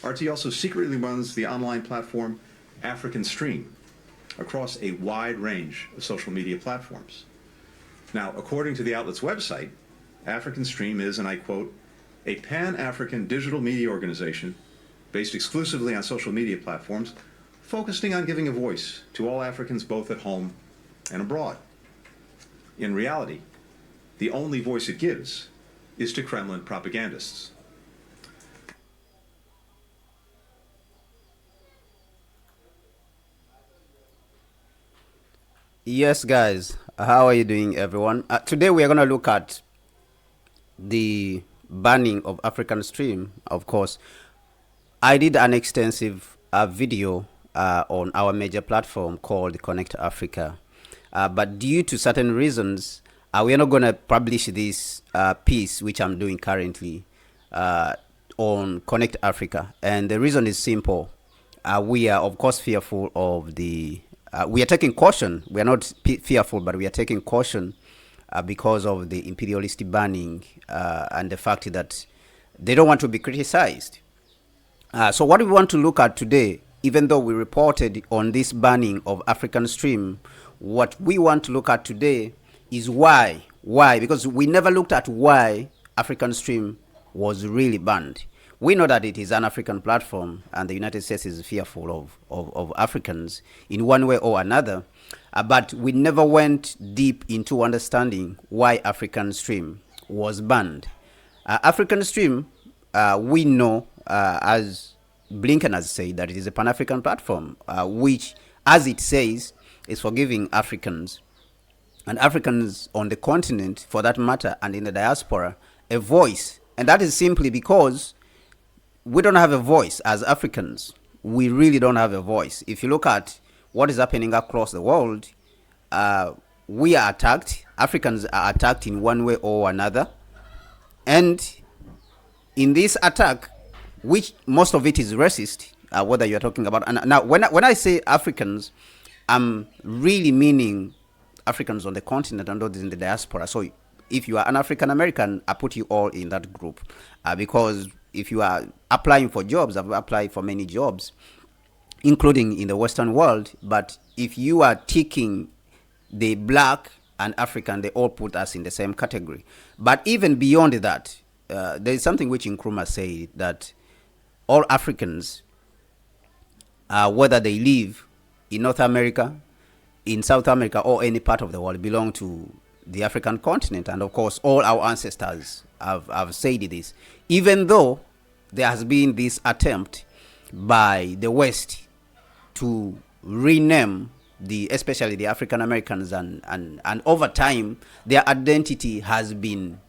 RT also secretly runs the online platform African Stream across a wide range of social media platforms. Now, according to the outlet's website, African Stream is, and I quote, a pan-African digital media organization based exclusively on social media platforms, focusing on giving a voice to all Africans both at home and abroad. In reality, the only voice it gives is to Kremlin propagandists. Yes, guys, how are you doing, everyone? Today we are going to look at the banning of African Stream. Of course, I did an extensive video on our major platform called Connect Africa. But due to certain reasons, we are not going to publish this piece, which I'm doing currently on Connect Africa. And the reason is simple. We are, of course, fearful of the... we are taking caution. We are not fearful, but we are taking caution because of the imperialist banning and the fact that they don't want to be criticized. So what we want to look at today, even though we reported on this banning of African Stream, what we want to look at today is why. Why? Because we never looked at why African Stream was really banned. We know that it is an African platform and the United States is fearful of Africans in one way or another, but we never went deep into understanding why African Stream was banned. African Stream, we know, as Blinken has said, that it is a Pan-African platform, which, as it says, is for giving Africans and Africans on the continent, for that matter, and in the diaspora, a voice. And that is simply because we don't have a voice as Africans. We really don't have a voice. If you look at what is happening across the world, we are attacked. Africans are attacked in one way or another. And in this attack, which most of it is racist, whether you're talking about... And now, when I say Africans, I'm really meaning Africans on the continent and those in the diaspora. So if you are an African American, I put you all in that group because if you are applying for jobs, I've applied for many jobs, including in the Western world. But if you are ticking the black and African, they all put us in the same category. But even beyond that, there is something which Nkrumah said, that all Africans, whether they live in North America, in South America, or any part of the world, belong to the African continent. And of course, all our ancestors have said this, even though there has been this attempt by the West to rename especially the African Americans, and over time their identity has been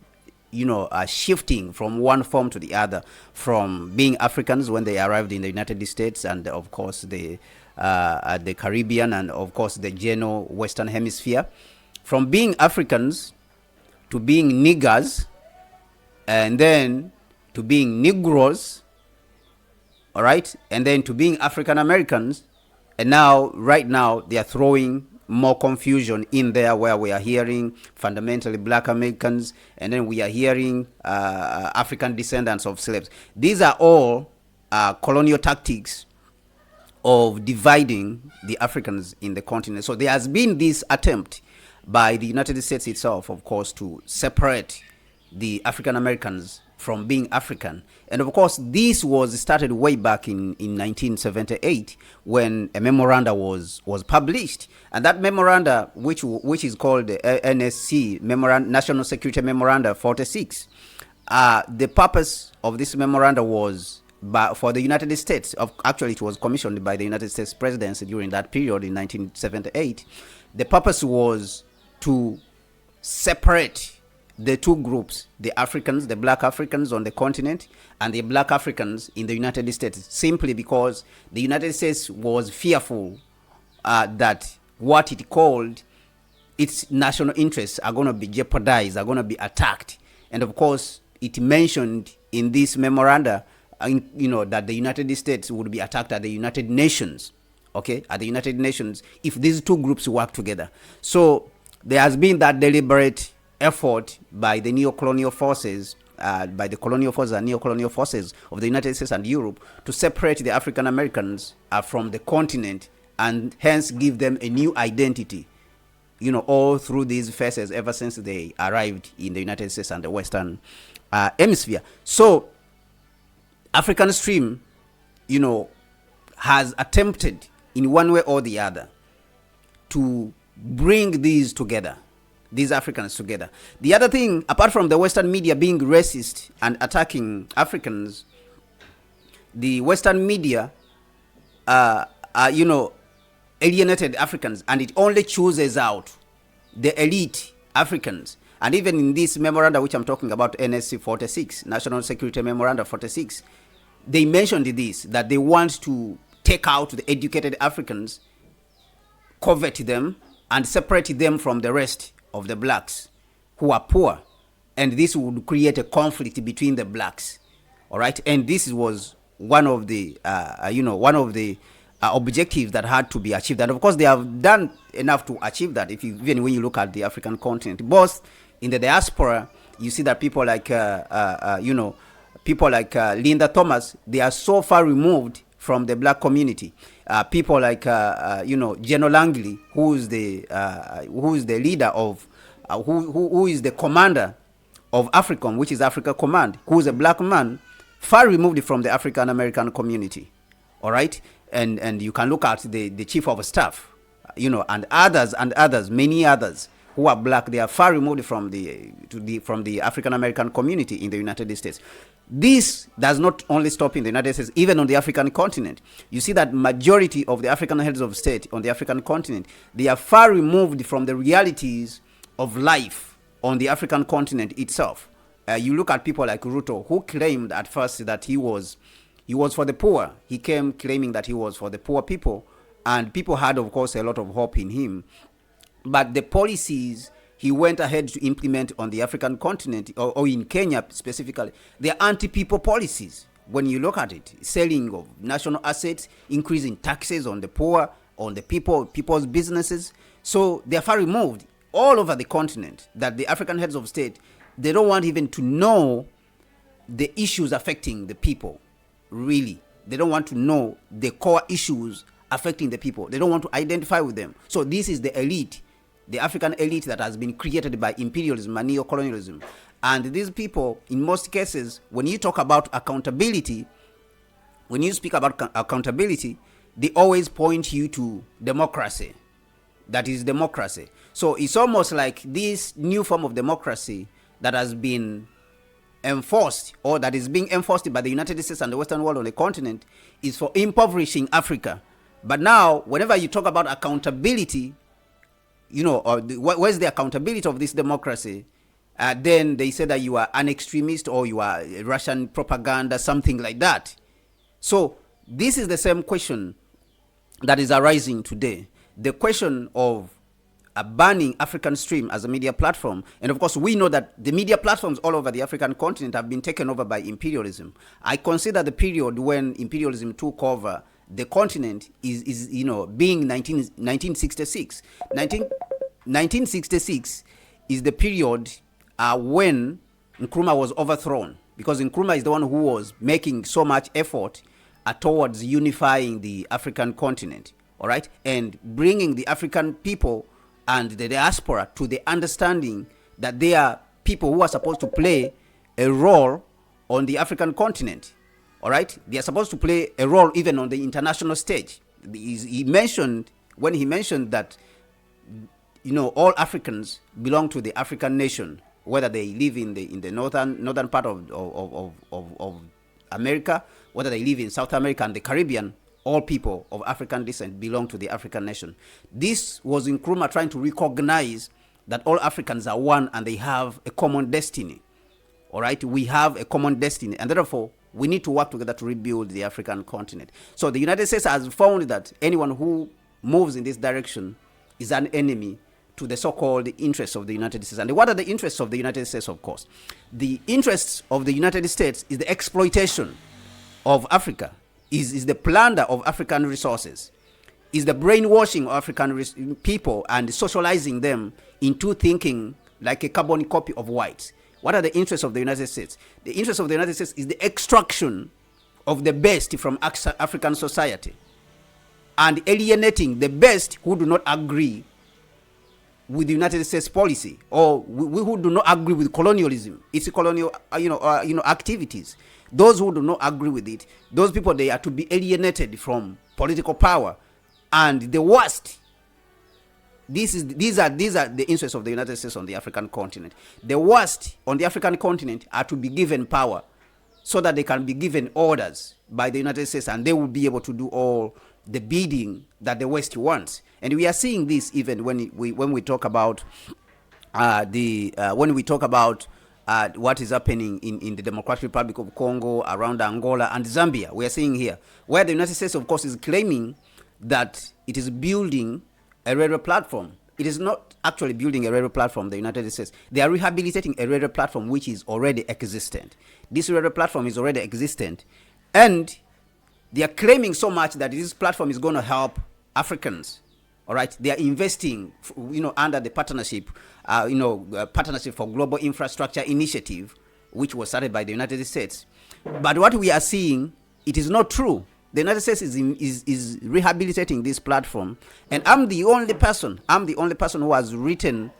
shifting from one form to the other, from being Africans when they arrived in the United States, and of course the Caribbean, and of course the general Western Hemisphere, from being Africans to being niggers, and then to being Negroes, all right, and then to being African Americans, and now, right now, they are throwing more confusion in there, where we are hearing fundamentally black Americans, and then we are hearing African descendants of slaves. These are all colonial tactics of dividing the Africans in the continent. So there has been this attempt by the United States itself, of course, to separate the African Americans from being African. And of course, this was started way back in 1978 when a memoranda was published. And that memoranda, which is called the NSC, National Security Memoranda 46, the purpose of this memoranda was for the United States. Actually, it was commissioned by the United States presidency during that period in 1978. The purpose was to separate the two groups, the Africans, the black Africans on the continent, and the black Africans in the United States, simply because the United States was fearful that what it called its national interests are going to be jeopardized, are going to be attacked. And of course, it mentioned in this memoranda, that the United States would be attacked at the United Nations, okay, at the United Nations, if these two groups work together. So there has been that deliberate effort by the neo-colonial forces by the colonial forces and neo-colonial forces of the United States and Europe to separate the African Americans from the continent and hence give them a new identity, all through these phases ever since they arrived in the United States and the Western Hemisphere. So African Stream, has attempted in one way or the other to bring these together, these Africans together. The other thing, apart from the Western media being racist and attacking Africans, the Western media, alienated Africans, and it only chooses out the elite Africans. And even in this memoranda, which I'm talking about, NSC 46, National Security Memoranda 46, they mentioned this, that they want to take out the educated Africans, covet them, and separate them from the rest of the blacks who are poor. And this would create a conflict between the blacks. All right. And this was one of the, objectives that had to be achieved. And of course, they have done enough to achieve that. Even when you look at the African continent, both in the diaspora, you see that people like, Linda Thomas, they are so far removed from the black community. People like, Geno Langley, who is the leader of, who is the commander of AFRICOM, which is Africa Command, who is a black man, far removed from the African American community. All right. And you can look at the chief of staff, and others, many others who are black. They are far removed from the African American community in the United States. This does not only stop in the United States, even on the African continent. You see that majority of the African heads of state on the African continent, they are far removed from the realities of life on the African continent itself. You look at people like Ruto, who claimed at first that he was for the poor. He came claiming that he was for the poor people, and people had, of course, a lot of hope in him. But the policies he went ahead to implement on the African continent, or in Kenya specifically, they are anti-people policies. When you look at it, selling of national assets, increasing taxes on the poor, on the people's businesses. So they are far removed all over the continent that the African heads of state, they don't want even to know the issues affecting the people. Really, they don't want to know the core issues affecting the people. They don't want to identify with them. So this is the elite, the African elite that has been created by imperialism and neo-colonialism. And these people, in most cases, when you talk about accountability, when you speak about accountability, they always point you to democracy. That is democracy. So it's almost like this new form of democracy that has been enforced, or that is being enforced by the United States and the Western world on the continent, is for impoverishing Africa. But now, whenever you talk about accountability, where's the accountability of this democracy? Then they say that you are an extremist, or you are Russian propaganda, something like that. So this is the same question that is arising today. The question of banning African Stream as a media platform. And of course, we know that the media platforms all over the African continent have been taken over by imperialism. I consider the period when imperialism took over the continent is being 1966. 1966 is the period when Nkrumah was overthrown, because Nkrumah is the one who was making so much effort towards unifying the African continent, all right, and bringing the African people and the diaspora to the understanding that they are people who are supposed to play a role on the African continent. All right, they are supposed to play a role even on the international stage. He mentioned that all Africans belong to the African nation, whether they live in the northern part of America, whether they live in South America and the Caribbean. All people of African descent belong to the African nation. This was Nkrumah trying to recognize that all Africans are one and they have a common destiny. All right, we have a common destiny, and therefore we need to work together to rebuild the African continent. So the United States has found that anyone who moves in this direction is an enemy to the so-called interests of the United States. And what are the interests of the United States, of course? The interests of the United States is the exploitation of Africa, is the plunder of African resources, is the brainwashing of African people and socializing them into thinking like a carbon copy of whites. What are the interests of the United States? The interest of the United States is the extraction of the best from African society and alienating the best who do not agree with the United States policy, or we who do not agree with colonialism, its colonial activities. Those who do not agree with it, those people, they are to be alienated from political power. And the worst, these are the interests of the United States on the African continent. The worst on the African continent are to be given power so that they can be given orders by the United States, and they will be able to do all the bidding that the West wants. And we are seeing this even when we talk about what is happening in the Democratic Republic of Congo, around Angola and Zambia. We are seeing here where the United States, of course, is claiming that it is building a radio platform. It is not actually building a radio platform, the United States. They are rehabilitating a radio platform which is already existent. This radio platform is already existent, and they are claiming so much that this platform is going to help Africans. All right, they are investing, under the partnership, Partnership for Global Infrastructure Initiative, which was started by the United States. But what we are seeing, it is not true. The United States is rehabilitating this platform, and I'm the only person who has written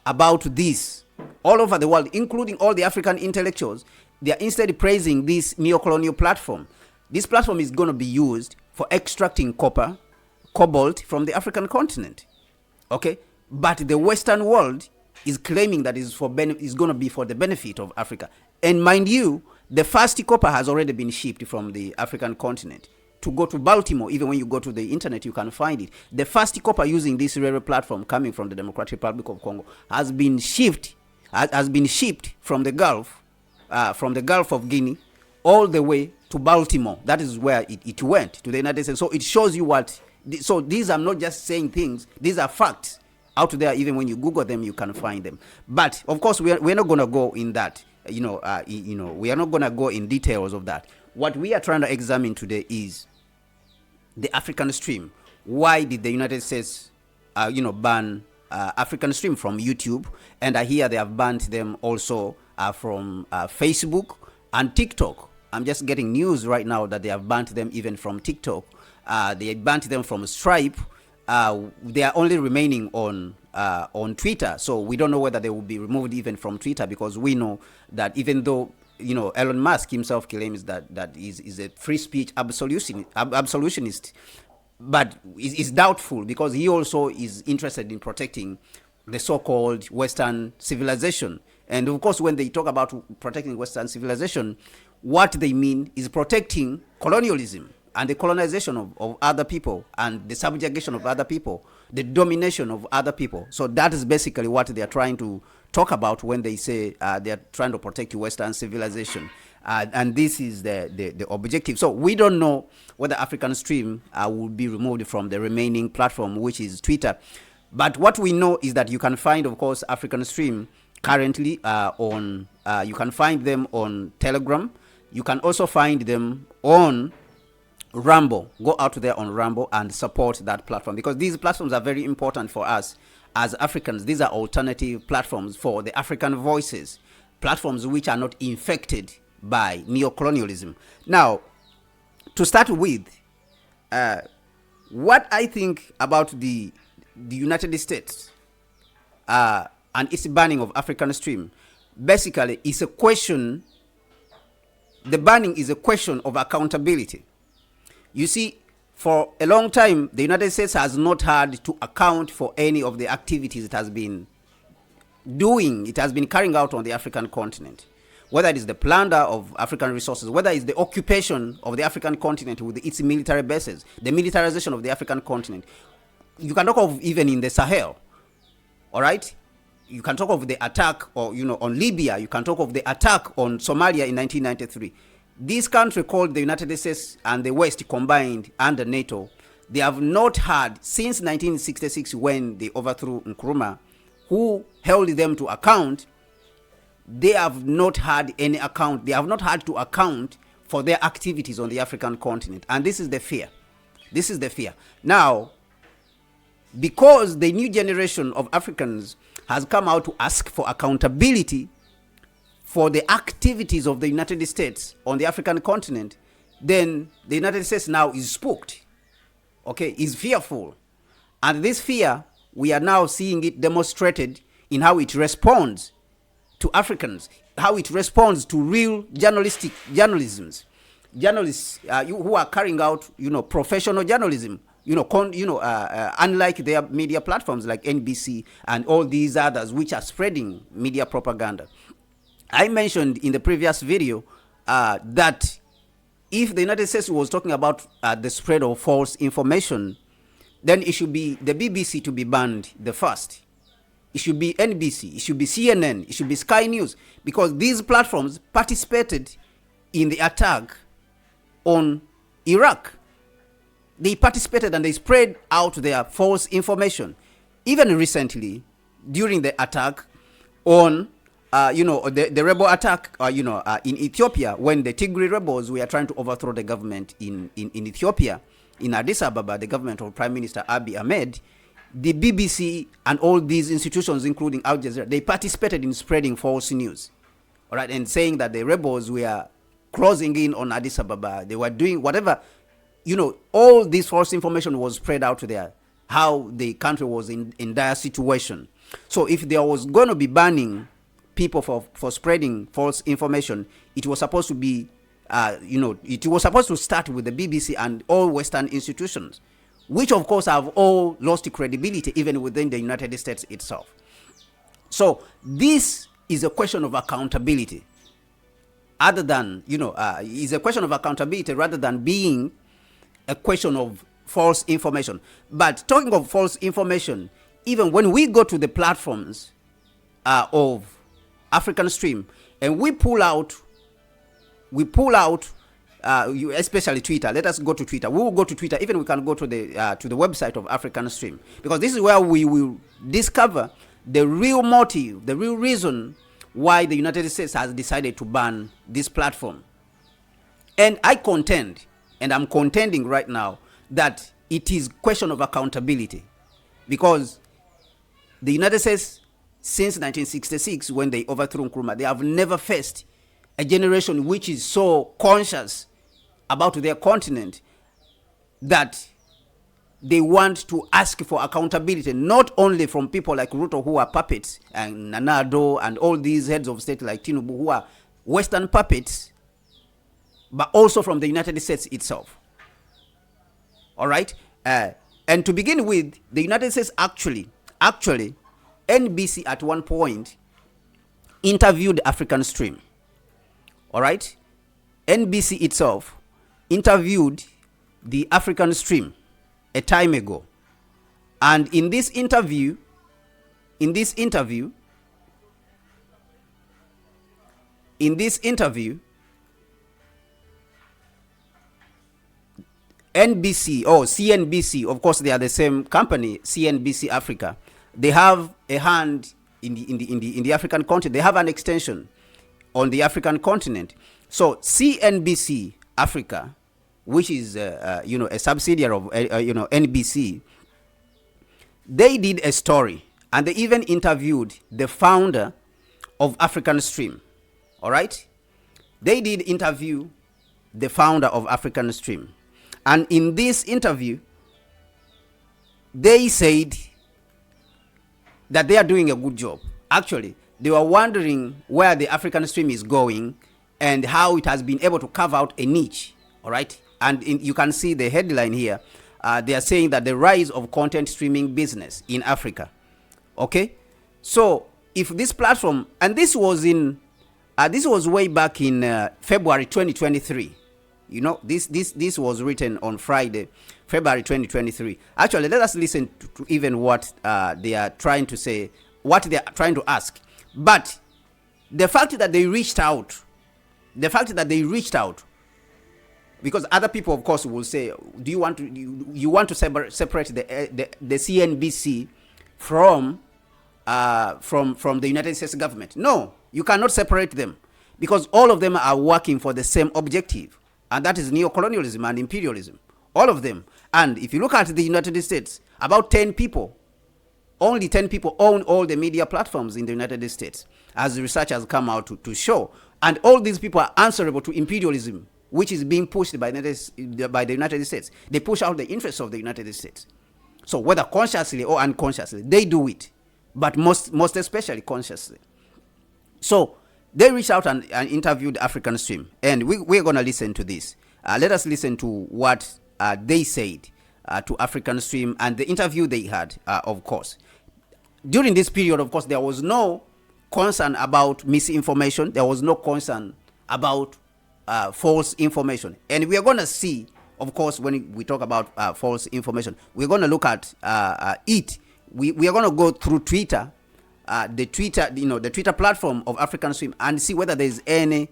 about this all over the world, including all the African intellectuals. They are instead praising this neo-colonial platform. This platform is going to be used for extracting cobalt from the African continent. Okay, but the Western world is claiming that is going to be for the benefit of Africa. And mind you, the first copper has already been shipped from the African continent to go to Baltimore. Even when you go to the internet, you can find it. The first copper using this railway platform coming from the Democratic Republic of Congo has been shipped from the Gulf of Guinea all the way to Baltimore. That is where it went, to the United States. So it shows you what. So these are not just saying things; these are facts out there. Even when you Google them, you can find them. But of course, we're not going to go in that. We are not going to go in details of that. What we are trying to examine today is the African Stream. Why did the United States, ban African Stream from YouTube? And I hear they have banned them also from Facebook and TikTok. I'm just getting news right now that they have banned them even from TikTok. They banned them from Stripe. They are only remaining on Twitter. So we don't know whether they will be removed even from Twitter, because we know that even though Elon Musk himself claims that is a free speech absolutionist, but is doubtful, because he also is interested in protecting the so-called Western civilization. And of course, when they talk about protecting Western civilization, what they mean is protecting colonialism and the colonization of other people, and the subjugation of other people, the domination of other people. So that is basically what they are trying to talk about when they say they are trying to protect Western civilization. And this is the objective. So we don't know whether African Stream will be removed from the remaining platform, which is Twitter. But what we know is that you can find, of course, African Stream currently you can find them on Telegram. You can also find them on Rumble. Go out there on Rumble and support that platform, because these platforms are very important for us as Africans. These are alternative platforms for the African voices, platforms which are not infected by neocolonialism. Now, to start with, what I think about the United States and its banning of African Stream, basically is a question. The banning is a question of accountability. You see, for a long time, the United States has not had to account for any of the activities it has been doing. It has been carrying out on the African continent, whether it is the plunder of African resources, whether it's the occupation of the African continent with its military bases, the militarization of the African continent. You can talk of even in the Sahel, all right? You can talk of the attack on Libya. You can talk of the attack on Somalia in 1993. This country called the United States and the West combined under NATO, they have not had, since 1966 when they overthrew Nkrumah, who held them to account, they have not had any account. They have not had to account for their activities on the African continent. And this is the fear. This is the fear. Now, because the new generation of Africans has come out to ask for accountability for the activities of the United States on the African continent, then the United States now is spooked, okay, is fearful. And this fear, we are now seeing it demonstrated in how it responds to Africans, how it responds to real journalists who are carrying out, professional journalism, unlike their media platforms like NBC and all these others which are spreading media propaganda. I mentioned in the previous video that if the United States was talking about the spread of false information, then it should be the BBC to be banned the first. It should be NBC, it should be CNN, it should be Sky News, because these platforms participated in the attack on Iraq. They participated and they spread out their false information. Even recently, during the attack on, the rebel attack, in Ethiopia, when the Tigray rebels were trying to overthrow the government in Ethiopia, in Addis Ababa, the government of Prime Minister Abiy Ahmed, the BBC and all these institutions, including Al Jazeera, they participated in spreading false news, all right, and saying that the rebels were closing in on Addis Ababa. They were doing whatever, all this false information was spread out there, how the country was in dire situation. So if there was going to be banning people for spreading false information, it was supposed to be, it was supposed to start with the BBC and all Western institutions, which of course have all lost credibility even within the United States itself. So this is a question of accountability, other than, is a question of accountability rather than being a question of false information. But talking of false information, even when we go to the platforms of African Stream and we pull out, especially Twitter. Let us go to Twitter. We will go to Twitter. Even we can go to the website of African Stream, because this is where we will discover the real motive, the real reason why the United States has decided to ban this platform. And I contend, and I'm contending right now, that it is question of accountability, because the United States, since 1966, when they overthrew Nkrumah, they have never faced a generation which is so conscious about their continent that they want to ask for accountability, not only from people like Ruto, who are puppets, and Nanado and all these heads of state like Tinubu, who are Western puppets, but also from the United States itself. All right? And to begin with, the United States actually, NBC at one point interviewed African Stream. All right? NBC itself interviewed the African Stream a time ago. And in this interview, NBC or CNBC, of course they are the same company, CNBC Africa, they have a hand in the African continent. They have an extension on the African continent. So CNBC Africa, which is a subsidiary of NBC, they did a story and they even interviewed the founder of African Stream. All right, they did interview the founder of African Stream, and in this interview, they said that they are doing a good job. Actually, they were wondering where the African Stream is going and how it has been able to carve out a niche. All right. And you can see the headline here. They are saying that the rise of content streaming business in Africa. Okay. So if this platform, and this was way back in February 2023. This was written on Friday, February 2023. Actually, let us listen to even what they are trying to say, what they are trying to ask. But the fact that they reached out, because other people, of course, will say, do you want to separate the CNBC from the United States government? No, you cannot separate them, because all of them are working for the same objective, and that is neocolonialism and imperialism. All of them. And if you look at the United States, about 10 people, only 10 people own all the media platforms in the United States. as the research has come out to show. And all these people are answerable to imperialism, which is being pushed by the United States. They push out the interests of the United States. So whether consciously or unconsciously, they do it, but most especially consciously. So they reached out and interviewed African Stream, and we're going to listen to this. Let us listen to what they said to African Stream and the interview they had, of course. During this period, of course, there was no concern about misinformation. There was no concern about false information. And we are going to see, of course, when we talk about false information, we're going to look at it. We are going to go through Twitter, the Twitter platform of African Stream, and see whether there is any,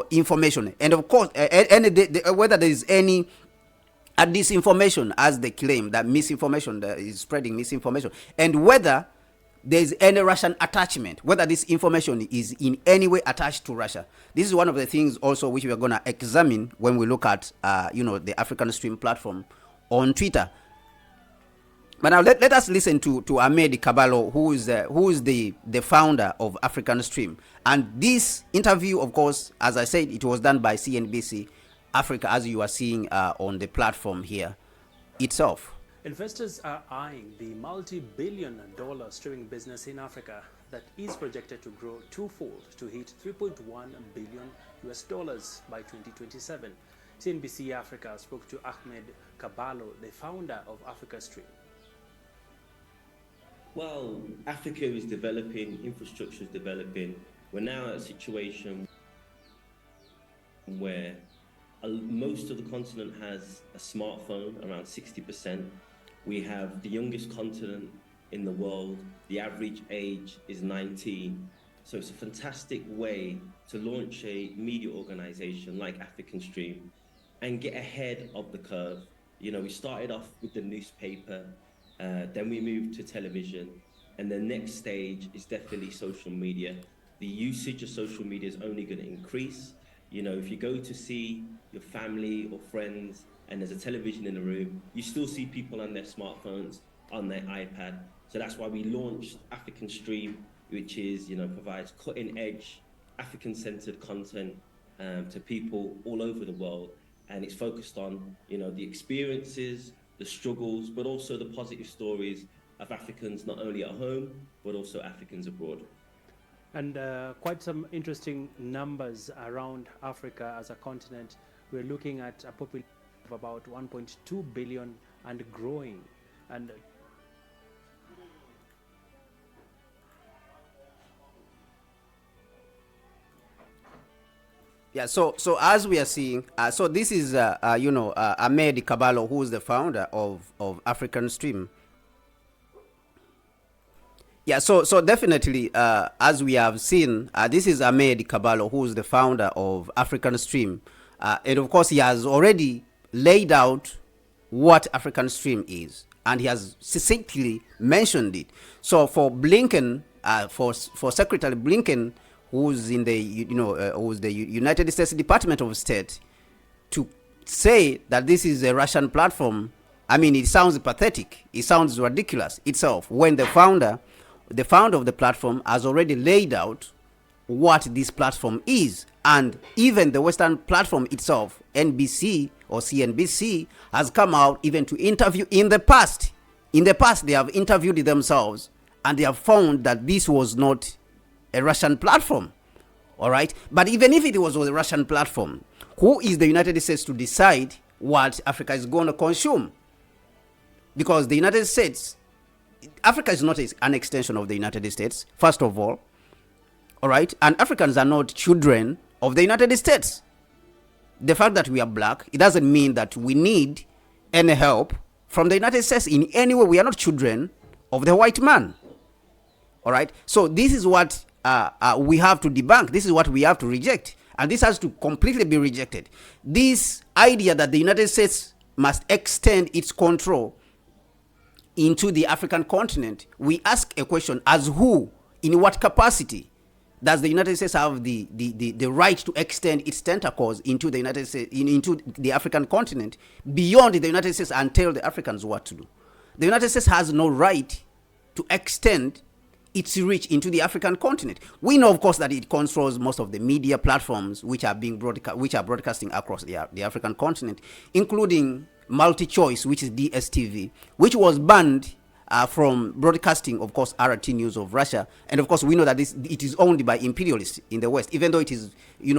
information, and of course, whether there is any disinformation, as they claim, that misinformation, that is spreading misinformation, and whether there is any Russian attachment, whether this information is in any way attached to Russia. This is one of the things also which we are going to examine when we look at the African Stream platform on Twitter. But now let us listen to Ahmed Kabalo, who is the founder of African Stream. And this interview, of course, as I said, it was done by CNBC Africa, as you are seeing on the platform here itself. Investors are eyeing the multi-billion-dollar streaming business in Africa that is projected to grow twofold to hit $3.1 billion by 2027. CNBC Africa spoke to Ahmed Kabalo, the founder of Africa Stream. Well, Africa is developing, infrastructure is developing. We're now at a situation where most of the continent has a smartphone, around 60%. We have the youngest continent in the world. The average age is 19. So it's a fantastic way to launch a media organization like African Stream and get ahead of the curve. We started off with the newspaper, then we moved to television, and the next stage is definitely social media. The usage of social media is only going to increase. If you go to see your family or friends and there's a television in the room, you still see people on their smartphones, on their iPad. So that's why we launched African Stream, which is, provides cutting edge, African-centered content to people all over the world. And it's focused on, the experiences, the struggles, but also the positive stories of Africans, not only at home, but also Africans abroad. And quite some interesting numbers around Africa as a continent. We're looking at a population of about 1.2 billion and growing. And yeah, so as we are seeing, so this is Ahmed Kabalo, who is the founder of African Stream. Yeah, so definitely, as we have seen, this is Ahmed Kabalo, who is the founder of African Stream. And of course, he has already laid out what African Stream is, and he has succinctly mentioned it. So for Blinken, for Secretary Blinken, who's in the who's the United States Department of State, to say that this is a Russian platform, I mean, it sounds pathetic. It sounds ridiculous itself when the founder of the platform has already laid out what this platform is. And even the Western platform itself, NBC or CNBC, has come out even to interview in the past. In the past, they have interviewed themselves and they have found that this was not a Russian platform. All right. But even if it was a Russian platform, who is the United States to decide what Africa is going to consume? Because the United States, Africa is not an extension of the United States, first of all. All right. And Africans are not children of the United States. The fact that we are black, it doesn't mean that we need any help from the United States in any way. We are not children of the white man. All right. So this is what we have to debunk. This is what we have to reject. And this has to completely be rejected. This idea that the United States must extend its control into the African continent, we ask a question as who, in what capacity does the United States have the right to extend its tentacles into the United States, into the African continent, beyond the United States, and tell the Africans what to do? The United States has no right to extend its reach into the African continent. We know, of course, that it controls most of the media platforms which are broadcasting across the African continent, including MultiChoice, which is DSTV, which was banned from broadcasting, of course, RT News of Russia. And of course, we know that it is owned by imperialists in the West, even though it is,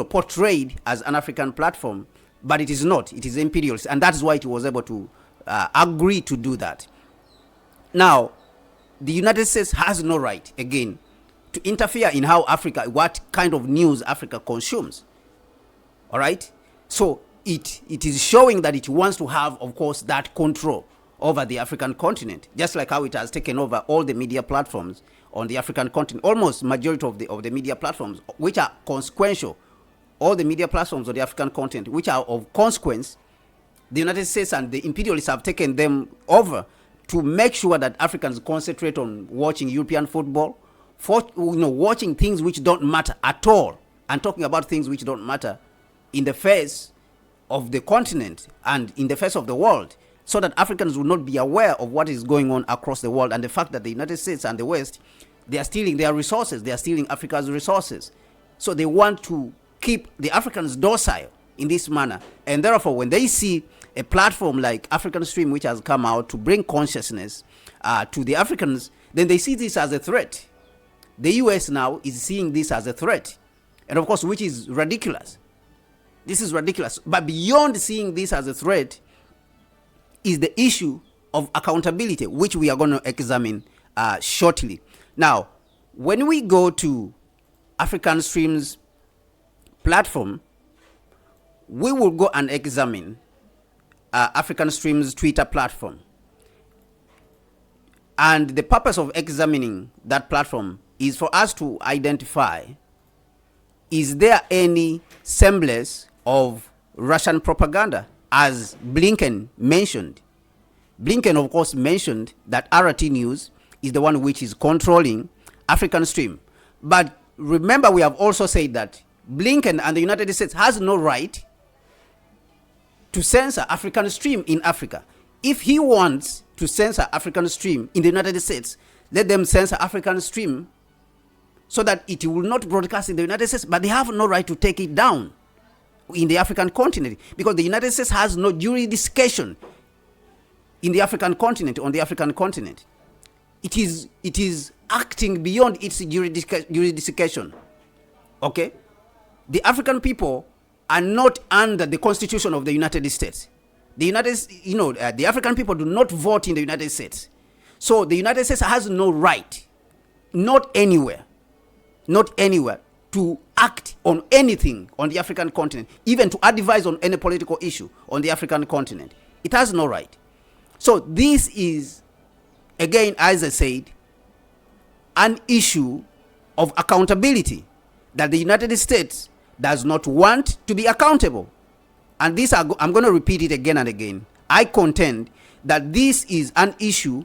portrayed as an African platform, but it is not. It is imperialist, and that's why it was able to agree to do that. Now, the United States has no right, again, to interfere in what kind of news Africa consumes. All right? So it is showing that it wants to have, of course, that control over the African continent, just like how it has taken over all the media platforms on the African continent. Almost majority of the media platforms, which are consequential, all the media platforms on the African continent, which are of consequence, the United States and the imperialists have taken them over to make sure that Africans concentrate on watching European football, watching things which don't matter at all, and talking about things which don't matter in the face of the continent and in the face of the world, so that Africans will not be aware of what is going on across the world, and the fact that the United States and the West, they are stealing their resources, they are stealing Africa's resources. So they want to keep the Africans docile in this manner, and therefore when they see a platform like African Stream, which has come out to bring consciousness to the Africans, then they see this as a threat. The US now is seeing this as a threat, and of course, which is ridiculous. This is ridiculous. But beyond seeing this as a threat is the issue of accountability, which we are going to examine shortly. Now, when we go to African Stream's platform, we will go and examine African Stream's Twitter platform. And the purpose of examining that platform is for us to identify, is there any semblance of Russian propaganda, as Blinken mentioned. Blinken, of course, mentioned that RT News is the one which is controlling African Stream. But remember, we have also said that Blinken and the United States has no right to censor African Stream in Africa. If he wants to censor African Stream in the United States, let them censor African Stream so that it will not broadcast in the United States, but they have no right to take it down in the African continent, because the United States has no jurisdiction in the African continent, on the African continent. It is acting beyond its jurisdiction. Okay? The African people are not under the Constitution of the United States. The African people do not vote in the United States. So the United States has no right, not anywhere, to act on anything on the African continent, even to advise on any political issue on the African continent. It has no right. So this is, again, as I said, an issue of accountability that the United States does not want to be accountable. And this, I'm going to repeat it again and again. I contend that this is an issue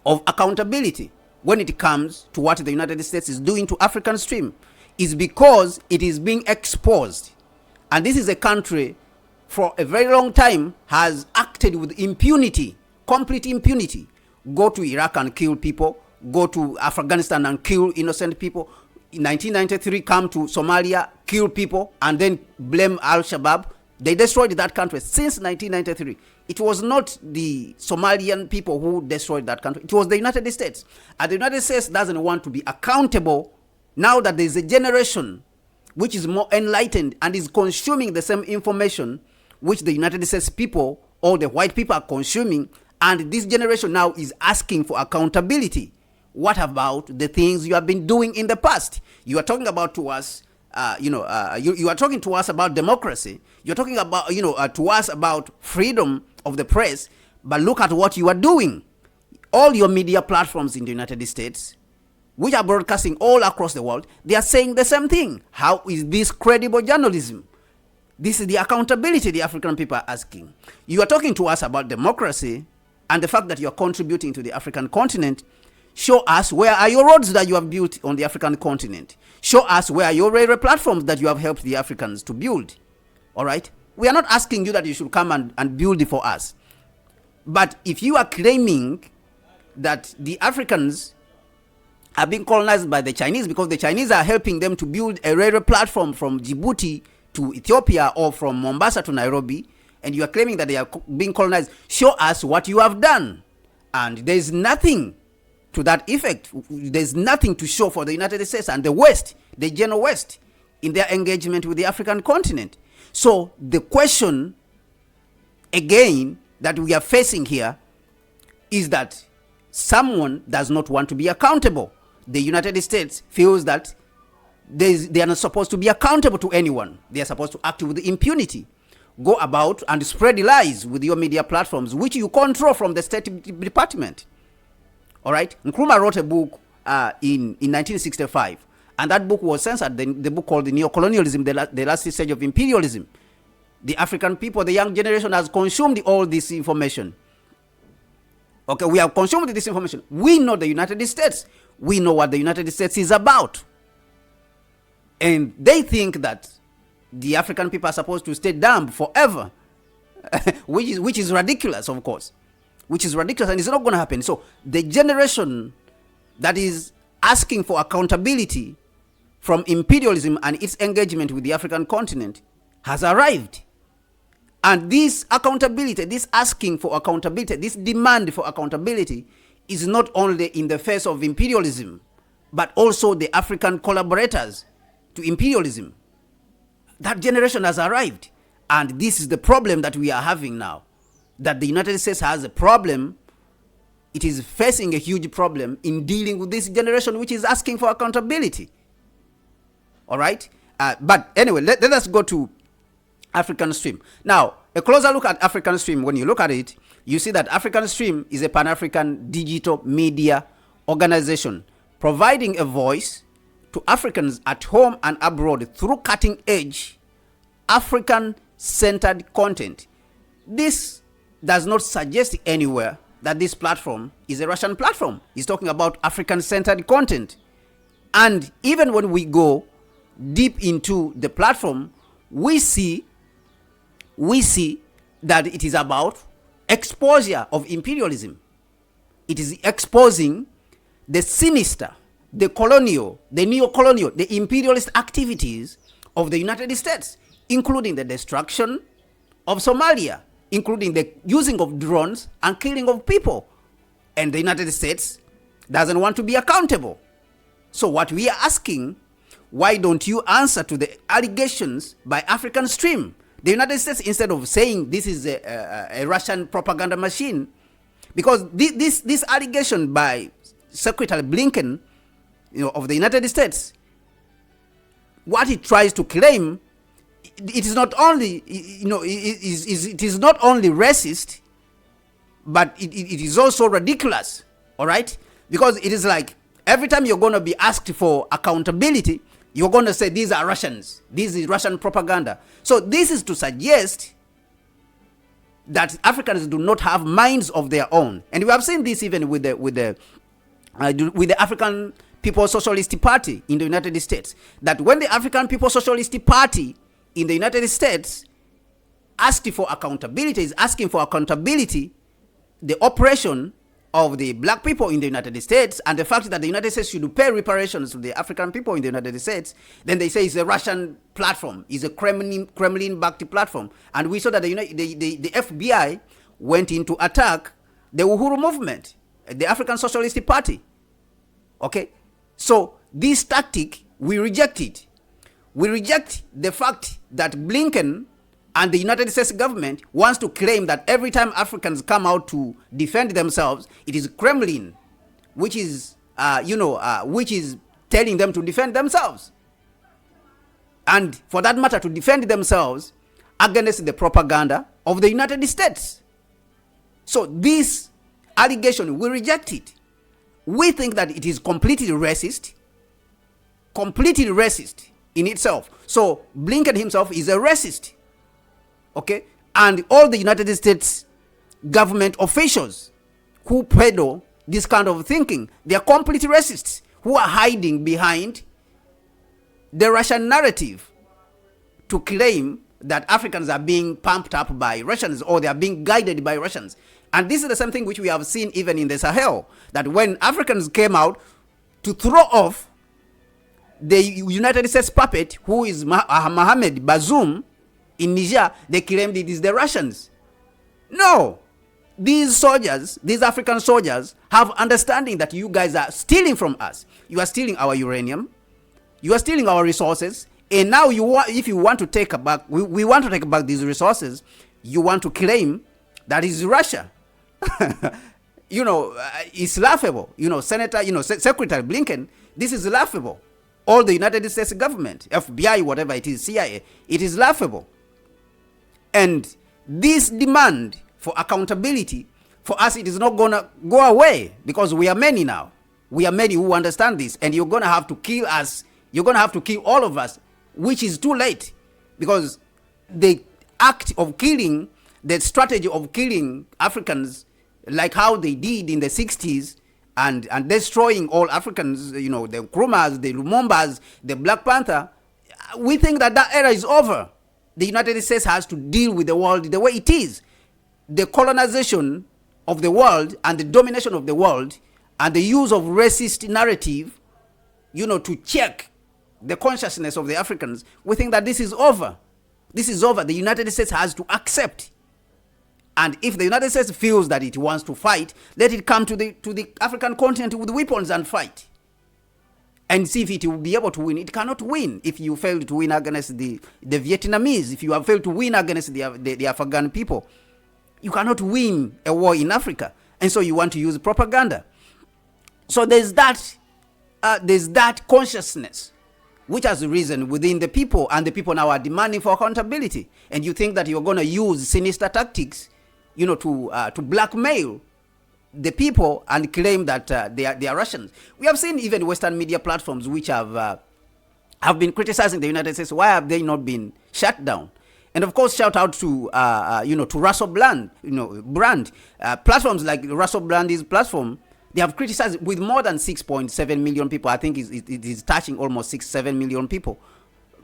of accountability when it comes to what the United States is doing to African Stream, is because it is being exposed. And this is a country for a very long time has acted with impunity, complete impunity. Go to Iraq and kill people, go to Afghanistan and kill innocent people. In 1993, come to Somalia, kill people, and then blame Al-Shabaab. They destroyed that country since 1993. It was not the Somalian people who destroyed that country. It was the United States. And the United States doesn't want to be accountable now that there's a generation which is more enlightened and is consuming the same information which the United States people, all the white people, are consuming. And this generation now is asking for accountability. What about the things you have been doing in the past? You are talking about to us, you are talking to us about democracy. You're talking about, to us about freedom of the press. But look at what you are doing. All your media platforms in the United States, which are broadcasting all across the world, they are saying the same thing. How is this credible journalism? This is the accountability the African people are asking. You are talking to us about democracy and the fact that you are contributing to the African continent. Show us where are your roads that you have built on the African continent. Show us where are your railway platforms that you have helped the Africans to build. All right? We are not asking you that you should come and build it for us. But if you are claiming that the Africans are being colonized by the Chinese, because the Chinese are helping them to build a railway platform from Djibouti to Ethiopia or from Mombasa to Nairobi, and you are claiming that they are being colonized. Show us what you have done. And there is nothing to that effect. There's nothing to show for the United States and the West, the general West, in their engagement with the African continent. So the question, again, that we are facing here is that someone does not want to be accountable. The United States feels that they are not supposed to be accountable to anyone. They are supposed to act with impunity. Go about and spread lies with your media platforms, which you control from the State Department. All right? Nkrumah wrote a book in 1965, and that book was censored, the book called The Neocolonialism, the last stage of imperialism. The African people, the young generation, has consumed all this information. Okay, we have consumed this information. We know the United States. We know what the United States is about. And they think that the African people are supposed to stay dumb forever, which is ridiculous, of course. Which is ridiculous, and it's not going to happen. So the generation that is asking for accountability from imperialism and its engagement with the African continent has arrived. And this accountability, this asking for accountability, this demand for accountability is not only in the face of imperialism, but also the African collaborators to imperialism. That generation has arrived. And this is the problem that we are having now. That the United States has a problem. It is facing a huge problem in dealing with this generation which is asking for accountability. All right? But anyway, let us go to African Stream. Now, a closer look at African Stream, when you look at it, you see that African Stream is a Pan-African digital media organization providing a voice to Africans at home and abroad through cutting-edge African-centered content. This does not suggest anywhere that this platform is a Russian platform. It's talking about African-centered content. And even when we go deep into the platform, we see that it is about exposure of imperialism. It is exposing the sinister, the colonial, the neo-colonial, the imperialist activities of the United States, including the destruction of Somalia, including the using of drones and killing of people. And the United States doesn't want to be accountable. So what we are asking, why don't you answer to the allegations by African Stream? The United States, instead of saying this is a Russian propaganda machine, because this allegation by Secretary Blinken, of the United States, what he tries to claim, it is not only, it is not only racist, but it is also ridiculous. All right, because it is like every time you're going to be asked for accountability, you're going to say these are Russians. This is Russian propaganda. So this is to suggest that Africans do not have minds of their own, and we have seen this even with the African People's Socialist Party in the United States. That when the African People's Socialist Party in the United States asked for accountability, is asking for accountability, the oppression of the black people in the United States and the fact that the United States should pay reparations to the African people in the United States, then they say it's a Russian platform, it's a Kremlin-backed platform. And we saw that the FBI went in to attack the Uhuru movement, the African Socialist Party. Okay? So this tactic, we reject it. We reject the fact that Blinken and the United States government wants to claim that every time Africans come out to defend themselves, it is Kremlin, which is, which is telling them to defend themselves. And for that matter, to defend themselves against the propaganda of the United States. So this allegation, we reject it. We think that it is completely racist in itself. So Blinken himself is a racist. Okay? And all the United States government officials who peddle this kind of thinking, they are complete racists who are hiding behind the Russian narrative to claim that Africans are being pumped up by Russians or they are being guided by Russians. And this is the same thing which we have seen even in the Sahel, that when Africans came out to throw off the United States puppet, who is Mohamed Bazoum in Niger. They claimed it is the Russians. No, these soldiers, these African soldiers, have understanding that you guys are stealing from us. You are stealing our uranium. You are stealing our resources. And now if you want to take back, we want to take back these resources. You want to claim that is Russia. It's laughable. Senator, Secretary Blinken, this is laughable. All the United States government, FBI, whatever it is, CIA, it is laughable. And this demand for accountability, for us, it is not going to go away, because we are many now. We are many who understand this, and you're going to have to kill us. You're going to have to kill all of us, which is too late, because the act of killing, the strategy of killing Africans, like how they did in the 60s, and destroying all Africans, the Nkrumahs, the Lumumbas, the Black Panther, we think that era is over. The United States has to deal with the world the way it is. The colonization of the world and the domination of the world and the use of racist narrative, to check the consciousness of the Africans, we think that this is over. This is over. The United States has to accept. And if the United States feels that it wants to fight, let it come to the African continent with weapons and fight. And see if it will be able to win. It cannot win if you fail to win against the Vietnamese, if you have failed to win against the Afghan people. You cannot win a war in Africa. And so you want to use propaganda. So there's that consciousness which has risen within the people, and the people now are demanding for accountability. And you think that you're going to use sinister tactics, to blackmail the people and claim that they are Russians. We have seen even Western media platforms which have been criticizing the United States. Why have they not been shut down? And of course, shout out to Russell Brand. Platforms like Russell Brand's platform, they have criticized with more than 6.7 million people. I think it is touching almost 6-7 million people.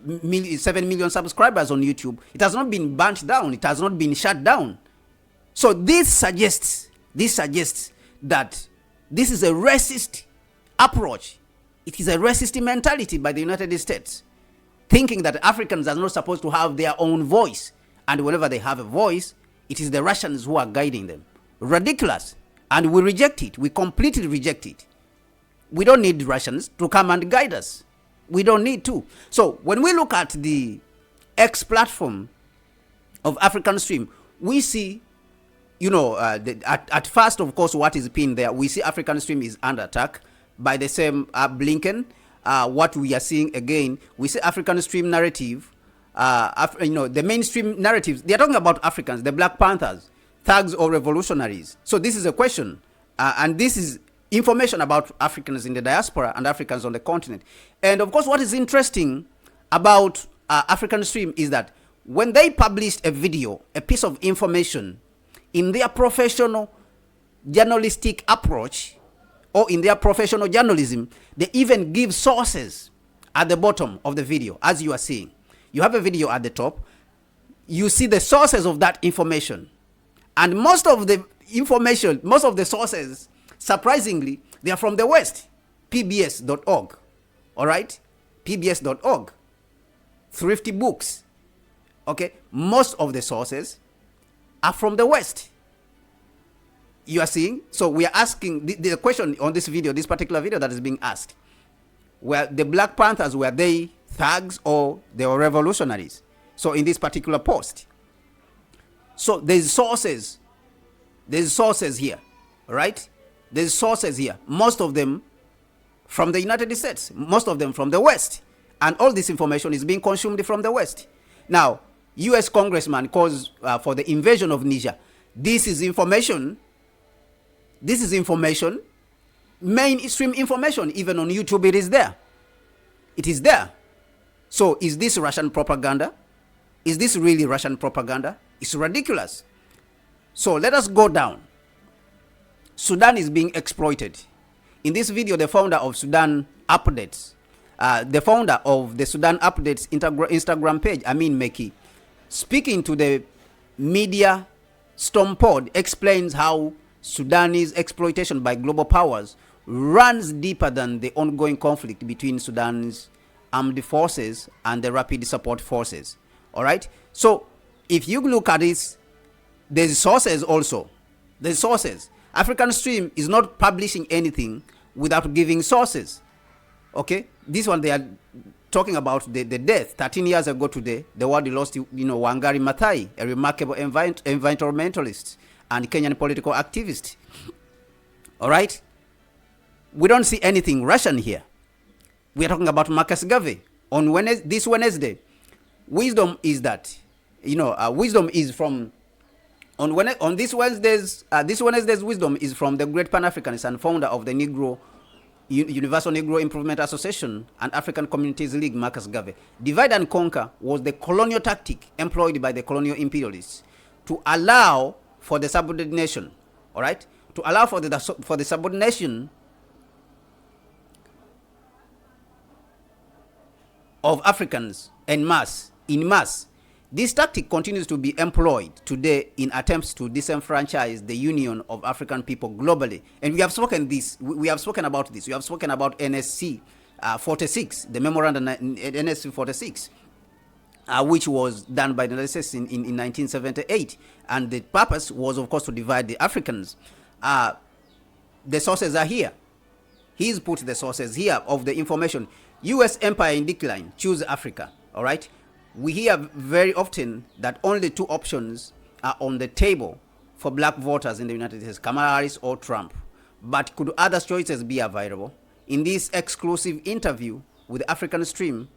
7 million subscribers on YouTube. It has not been burnt down. It has not been shut down. So this suggests that this is a racist approach. It is a racist mentality by the United States, thinking that Africans are not supposed to have their own voice. And whenever they have a voice, it is the Russians who are guiding them. Ridiculous. And we reject it. We completely reject it. We don't need Russians to come and guide us. We don't need to. So when we look at the X platform of African Stream, we see, at first, of course, what is pinned there, we see African Stream is under attack by the same Blinken. What we are seeing again, we see African Stream narrative, the mainstream narratives, they are talking about Africans, the Black Panthers, thugs or revolutionaries. So this is a question, and this is information about Africans in the diaspora and Africans on the continent. And of course, what is interesting about African Stream is that when they published a video, a piece of information, in their professional journalistic approach, or in their professional journalism, they even give sources at the bottom of the video, as you are seeing. You have a video at the top. You see the sources of that information. And most of the information, most of the sources, surprisingly, they are from the West. pbs.org. All right? pbs.org. Thrifty Books. Okay? Most of the sources are from the West. You are seeing? So we are asking, the question on this video, this particular video that is being asked, were the Black Panthers, were they thugs or they were revolutionaries? So in this particular post. So there's sources here, right? There's sources here, most of them from the United States, most of them from the West. And all this information is being consumed from the West. Now, U.S. congressman calls for the invasion of Niger. This is information, mainstream information. Even on YouTube, it is there. It is there. So is this Russian propaganda? Is this really Russian propaganda? It's ridiculous. So let us go down. Sudan is being exploited. In this video, the founder of Sudan Updates, the founder of the Sudan Updates Instagram page, Amin Meki, speaking to the media Storm Pod, explains how Sudanese exploitation by global powers runs deeper than the ongoing conflict between Sudan's armed forces and the rapid support forces. All right. So if you look at this, there's sources also. There's sources. African Stream is not publishing anything without giving sources. Okay. This one they are talking about the death. 13 years ago today, the world lost, Wangari Maathai, a remarkable environmentalist and Kenyan political activist. All right. We don't see anything Russian here. We are talking about Marcus Garvey on this Wednesday. Wisdom is that, wisdom is from on this Wednesday's wisdom is from the great Pan-Africanist and founder of the Universal Negro Improvement Association and African Communities League, Marcus Garvey. Divide and conquer was the colonial tactic employed by the colonial imperialists to allow for the subordination. All right, to allow for the subordination of Africans in mass. This tactic continues to be employed today in attempts to disenfranchise the union of African people globally. And we have spoken about this. We have spoken about NSC 46, the memorandum NSC 46, which was done by the United States in 1978. And the purpose was, of course, to divide the Africans. The sources are here. He's put the sources here of the information. U.S. empire in decline, choose Africa. All right. We hear very often that only two options are on the table for black voters in the United States, Kamala Harris or Trump. But could other choices be available? In this exclusive interview with African Stream,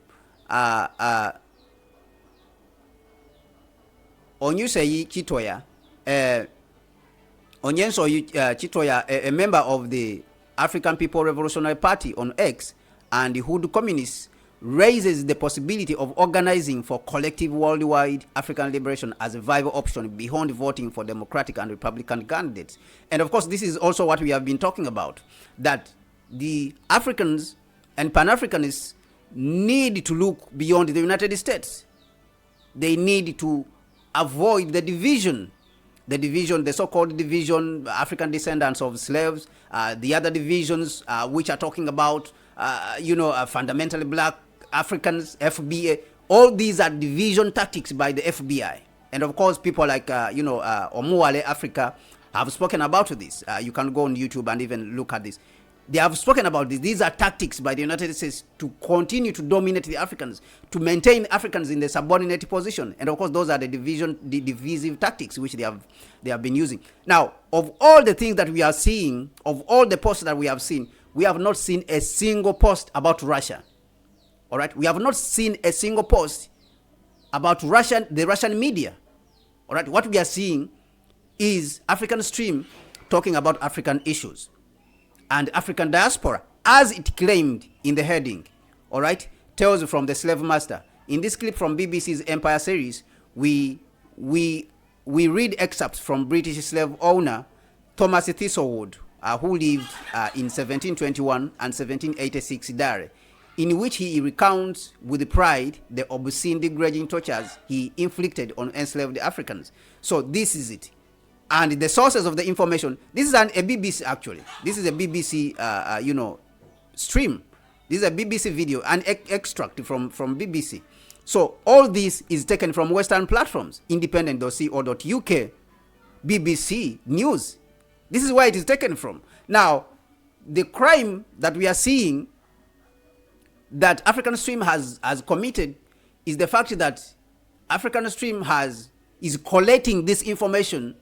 Onyusei Chitoya, Chitoya, a member of the African People Revolutionary Party on X and the Hood Communists, raises the possibility of organizing for collective worldwide African liberation as a viable option beyond voting for Democratic and Republican candidates. And of course, this is also what we have been talking about, that the Africans and Pan-Africanists need to look beyond the United States. They need to avoid the division, the so-called division, African descendants of slaves, the other divisions which are talking about, fundamentally black Africans, FBI. All these are division tactics by the FBI. And of course, people like, Omuwale Africa have spoken about this. You can go on YouTube and even look at this. They have spoken about this. These are tactics by the United States to continue to dominate the Africans, to maintain Africans in the subordinate position. And of course, those are the divisive tactics which they have been using. Now, of all the things that we are seeing, of all the posts that we have seen, we have not seen a single post about Russia. All right, we have not seen a single post about the Russian media. All right, what we are seeing is African Stream talking about African issues and African diaspora, as it claimed in the heading. All right, Tales from the Slave Master. In this clip from BBC's Empire series, we read excerpts from British slave owner Thomas Thistlewood, who lived in 1721 and 1786 diary, in which he recounts with pride the obscene degrading tortures he inflicted on enslaved Africans. So this is it. And the sources of the information, this is a BBC actually. This is a BBC, stream. This is a BBC video, an extract from BBC. So all this is taken from Western platforms, independent.co.uk, BBC News. This is where it is taken from. Now, the crime that we are seeing that African Stream has committed is the fact that African Stream is collating this information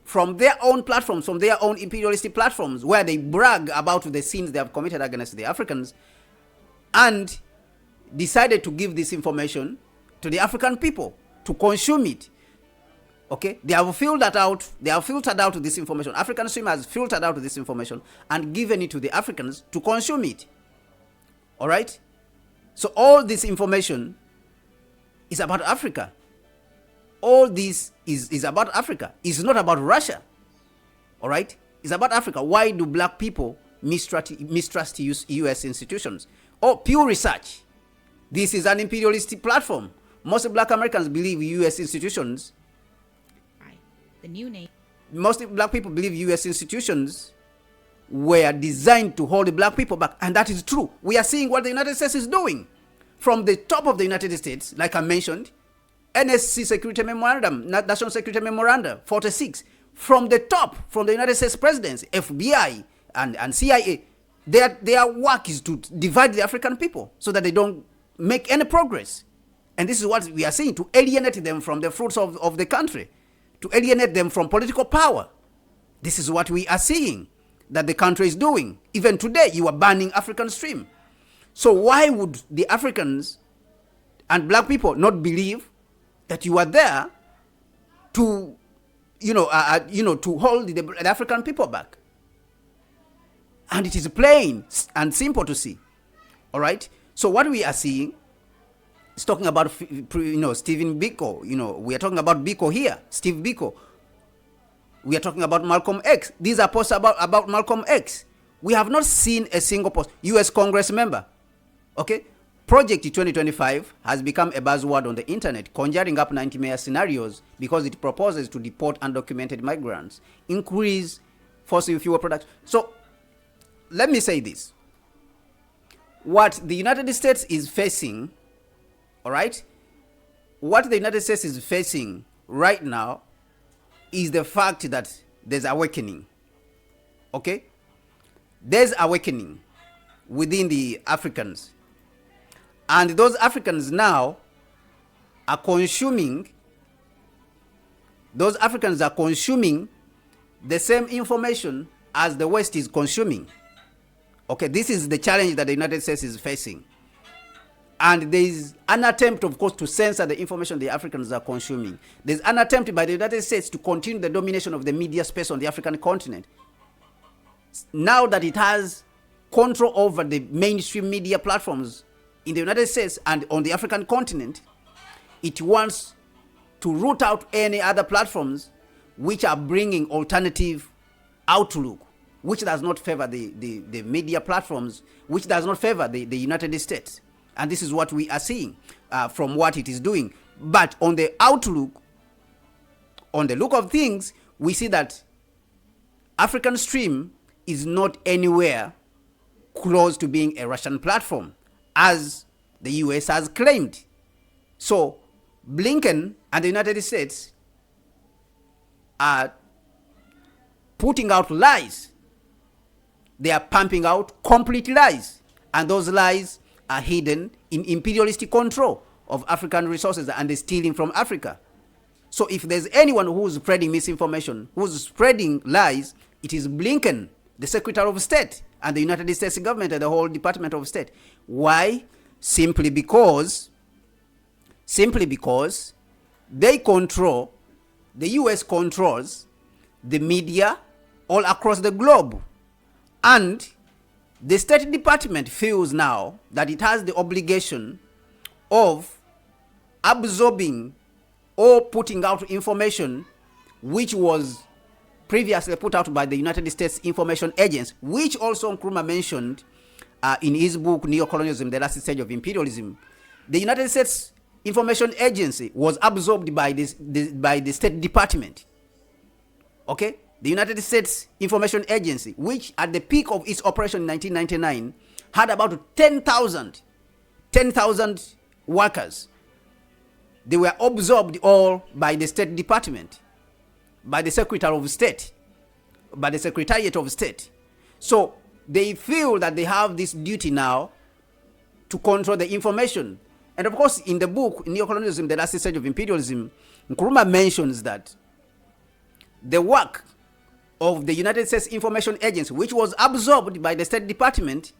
from their own platforms, from their own imperialistic platforms, where they brag about the sins they have committed against the Africans, and decided to give this information to the African people to consume it. Okay, they have filtered out this information. African Stream has filtered out this information and given it to the Africans to consume it. All right, so all this information is about Africa. All this is about Africa. It's not about Russia. All right, it's about Africa. Why do black people mistrust U.S. institutions? Oh, Pew Research. This is an imperialistic platform. Most black Americans believe U.S. institutions. Right. The new name. Most black people believe U.S. institutions were designed to hold the black people back. And that is true. We are seeing what the United States is doing. From the top of the United States, like I mentioned, NSC Security Memorandum, National Security Memorandum 46, from the top, from the United States presidency, FBI and CIA, their work is to divide the African people so that they don't make any progress. And this is what we are seeing, to alienate them from the fruits of the country, to alienate them from political power. This is what we are seeing that the country is doing. Even today, you are banning African Stream. So why would the Africans and black people not believe that you are there to, to hold the African people back? And it is plain and simple to see. All right. So what we are seeing is talking about, Stephen Biko. We are talking about Biko here, Steve Biko. We are talking about Malcolm X. These are posts about Malcolm X. We have not seen a single post. U.S. Congress member. Okay. Project 2025 has become a buzzword on the internet, conjuring up nightmare scenarios because it proposes to deport undocumented migrants, increase fossil fuel production. So let me say this. What the United States is facing, all right, what the United States is facing right now is the fact that there's awakening. Okay? There's awakening within the Africans. And those Africans now are consuming, the same information as the West is consuming. Okay, this is the challenge that the United States is facing. And there is an attempt, of course, to censor the information the Africans are consuming. There's an attempt by the United States to continue the domination of the media space on the African continent. Now that it has control over the mainstream media platforms in the United States and on the African continent, it wants to root out any other platforms which are bringing alternative outlook, which does not favor the media platforms, which does not favor the United States. And this is what we are seeing from what it is doing. But on the outlook, on the look of things, we see that African Stream is not anywhere close to being a Russian platform, as the US has claimed. So Blinken and the United States are putting out lies. They are pumping out complete lies. And those lies are hidden in imperialistic control of African resources and the stealing from Africa. So if there's anyone who's spreading misinformation, who's spreading lies, it is Blinken, the Secretary of State, and the United States government and the whole Department of State. Why? Simply because they control, the US controls the media all across the globe. And the State Department feels now that it has the obligation of absorbing or putting out information which was previously put out by the United States Information Agency, which also Nkrumah mentioned in his book, Neocolonialism, The Last Stage of Imperialism. The United States Information Agency was absorbed by the State Department. Okay? The United States Information Agency, which at the peak of its operation in 1999, had about 10,000 workers. They were absorbed all by the State Department, by the Secretary of State, by the Secretariat of State. So they feel that they have this duty now to control the information. And of course, in the book, Neocolonialism, The Last Stage of Imperialism, Nkrumah mentions that the work of the United States Information Agency, which was absorbed by the State Department,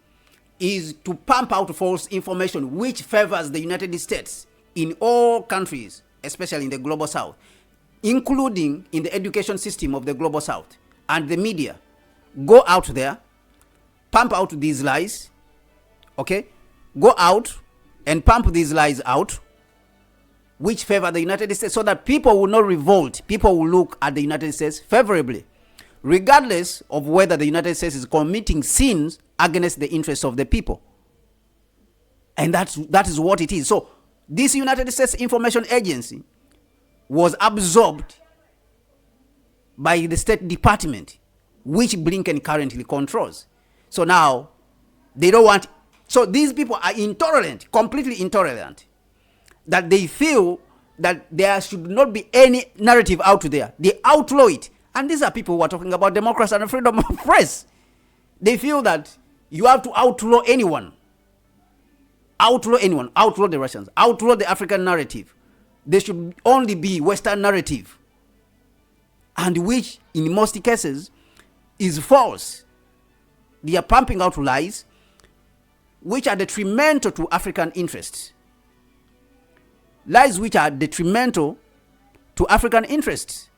is to pump out false information which favors the United States in all countries, especially in the Global South, including in the education system of the Global South. And the media go out there, pump out these lies, okay? Go out and pump these lies out, which favor the United States, so that people will not revolt. People will look at the United States favorably, regardless of whether the United States is committing sins against the interests of the people. And that is what it is. So this United States Information Agency was absorbed by the State Department, which Blinken currently controls. So now they don't want. So these people are intolerant, completely intolerant, that they feel that there should not be any narrative out there. They outlaw it. And these are people who are talking about democracy and freedom of press. They feel that you have to outlaw anyone. Outlaw anyone. Outlaw the Russians. Outlaw the African narrative. There should only be Western narrative. And which, in most cases, is false. They are pumping out lies which are detrimental to African interests. Lies which are detrimental to African interests.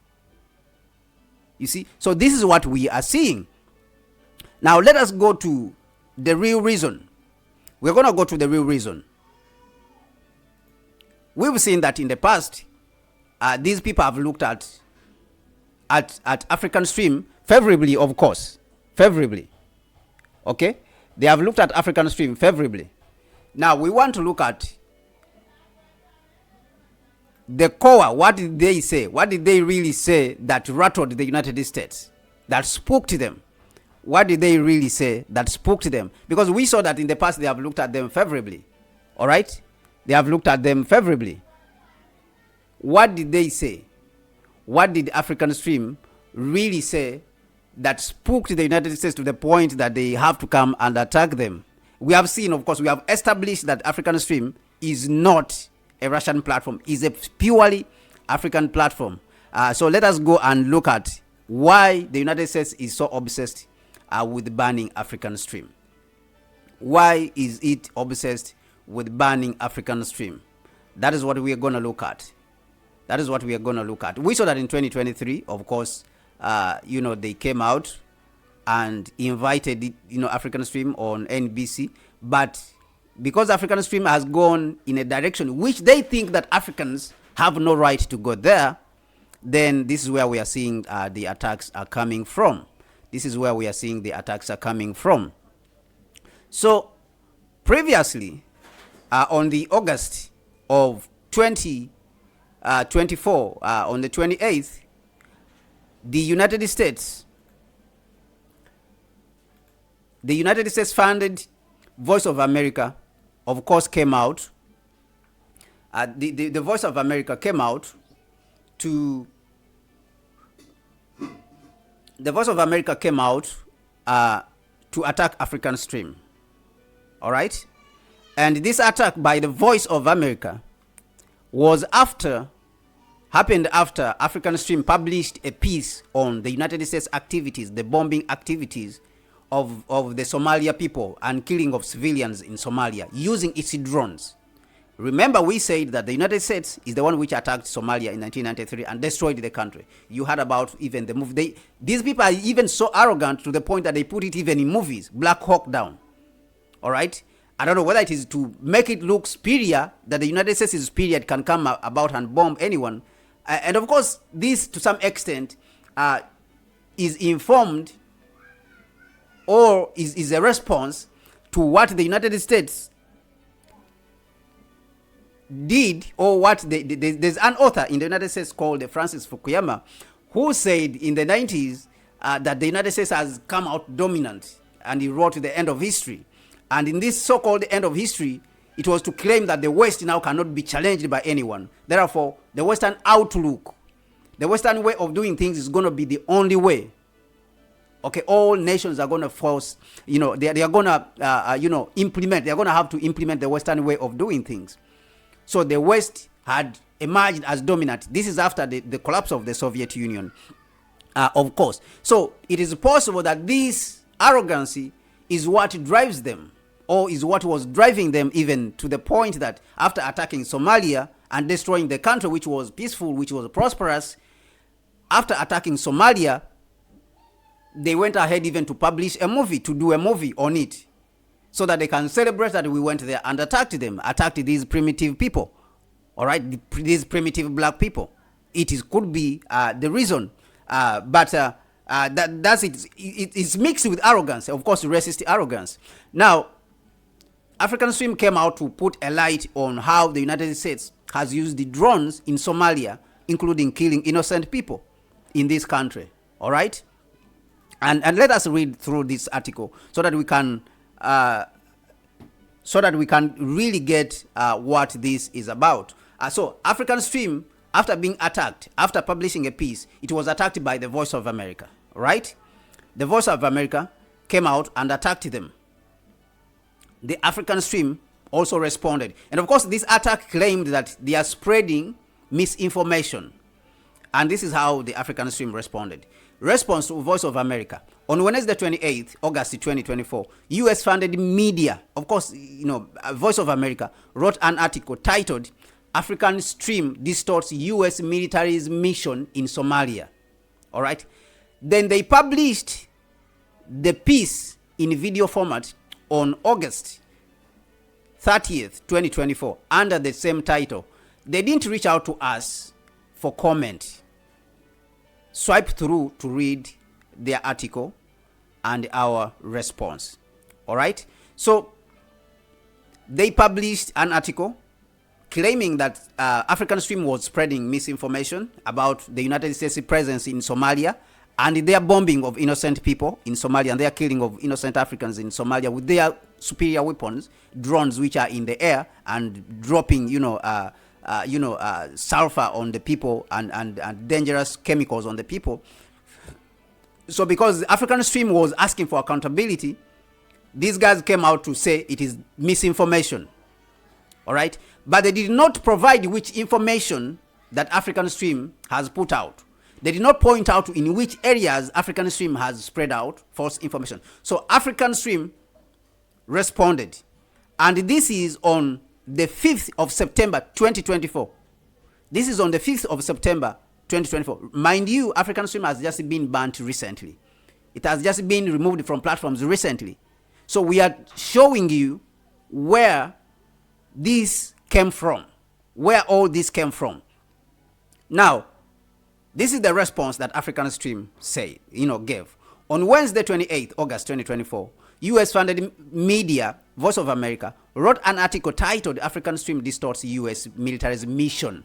You see? So this is what we are seeing. Now let us go to the real reason. We're going to go to the real reason. We've seen that in the past, these people have looked at African Stream favorably, of course. Favorably. Okay? They have looked at African Stream favorably. Now we want to look at the core. What did they say? What did they really say that rattled the United States? That spooked them? What did they really say that spooked them? Because we saw that in the past they have looked at them favorably. All right? They have looked at them favorably. What did they say? What did African Stream really say that spooked the United States to the point that they have to come and attack them? We have seen, of course, we have established that African Stream is not a Russian platform. It's a purely African platform. So let us go and look at why the United States is so obsessed with banning African Stream. Why is it obsessed with banning African Stream? That is what we are going to look at. That is what we are going to look at. We saw that in 2023, of course, they came out and invited, African Stream on NBC. But because African Stream has gone in a direction which they think that Africans have no right to go there, then this is where we are seeing the attacks are coming from. This is where we are seeing the attacks are coming from. So previously, on the August of 2024, on the 28th, the United States funded Voice of America, of course, came out. The Voice of America came out to attack African Stream. All right? And this attack by the Voice of America was happened after African Stream published a piece on the United States activities, the bombing activities of the Somalia people and killing of civilians in Somalia using its drones. Remember, we said that the United States is the one which attacked Somalia in 1993 and destroyed the country. You heard about even the move. These people are even so arrogant to the point that they put it even in movies. Black Hawk Down. All right? I don't know whether it is to make it look superior, that the United States is superior, it can come about and bomb anyone. And of course, this to some extent is informed or is a response to what the United States did, or what there's an author in the United States called Francis Fukuyama, who said in the 90s that the United States has come out dominant, and he wrote The End of History. And in this so-called end of history, it was to claim that the West now cannot be challenged by anyone. Therefore, the Western outlook, the Western way of doing things is going to be the only way. Okay, all nations are going to force, they are going to, implement, they are going to have to implement the Western way of doing things. So the West had emerged as dominant. This is after the collapse of the Soviet Union, of course. So it is possible that this arrogancy is what drives them, or is what was driving them even to the point that after attacking Somalia and destroying the country, which was peaceful, which was prosperous, after attacking Somalia, they went ahead even to publish a movie, to do a movie on it, so that they can celebrate that we went there and attacked these primitive people, all right, these primitive black people. Could be the reason, but that's it. It's mixed with arrogance, of course, racist arrogance. Now, African Stream came out to put a light on how the United States has used the drones in Somalia, including killing innocent people in this country, all right? And let us read through this article so that we can really get what this is about. So African Stream, after being attacked, after publishing a piece, it was attacked by the Voice of America, right? The Voice of America came out and attacked them. The African Stream also responded. And of course, this attack claimed that they are spreading misinformation. And this is how the African Stream responded. Response to Voice of America. On Wednesday, 28th August 2024, US-funded media, of course, Voice of America, wrote an article titled, African Stream Distorts US Military's Mission in Somalia. All right. Then they published the piece in video format on August 30th, 2024, under the same title. They didn't reach out to us for comment. Swipe through to read their article and our response. All right. So they published an article claiming that African Stream was spreading misinformation about the United States' presence in Somalia and their bombing of innocent people in Somalia and their killing of innocent Africans in Somalia with their superior weapons, drones which are in the air and dropping, sulfur on the people and dangerous chemicals on the people. So because African Stream was asking for accountability, these guys came out to say it is misinformation. All right. But they did not provide which information that African Stream has put out. They did not point out in which areas African Stream has spread out false information. So African Stream responded. And this is on the 5th of September 2024. This is on the 5th of September 2024. Mind you, African Stream has just been banned recently. It has just been removed from platforms recently. So we are showing you where this came from, where all this came from. Now, this is the response that African Stream gave. On Wednesday, 28th August 2024, US-funded media, Voice of America, wrote an article titled African Stream Distorts US Military's Mission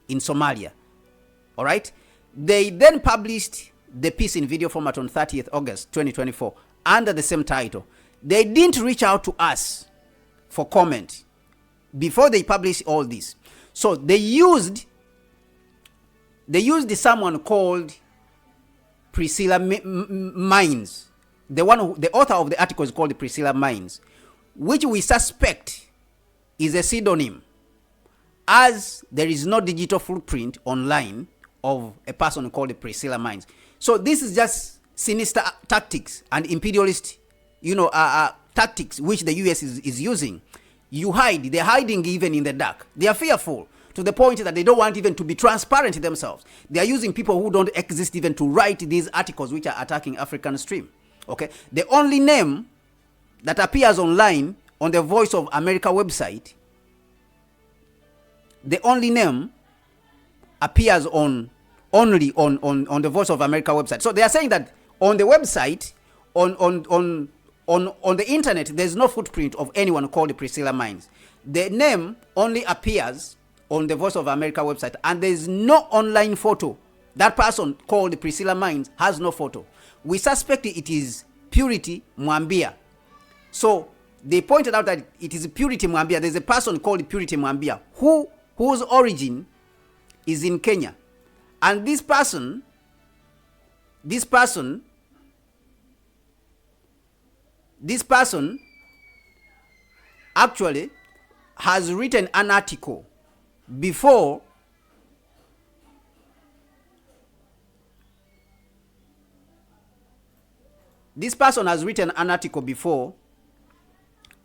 in Somalia. All right? They then published the piece in video format on 30th August 2024 under the same title. They didn't reach out to us for comment before they published all this. So they used someone called Priscilla Mines. The author of the article is called Priscilla Mines, which we suspect is a pseudonym, as there is no digital footprint online of a person called Priscilla Mines. So this is just sinister tactics and imperialist, tactics which the US is using. You hide. They're hiding even in the dark. They are fearful to the point that they don't want even to be transparent themselves. They are using people who don't exist even to write these articles which are attacking African Stream. Okay. The only name that appears online on the Voice of America website, the only name appears only on the Voice of America website. So they are saying that on the website, on the internet, there's no footprint of anyone called Priscilla Mines. The name only appears on the Voice of America website, and there's no online photo. That person called Priscilla Mines has no photo. We suspect it is Purity Mwambia. So they pointed out that it is Purity Mwambia. There's a person called Purity Mwambia whose origin is in Kenya. And this person actually has written an article before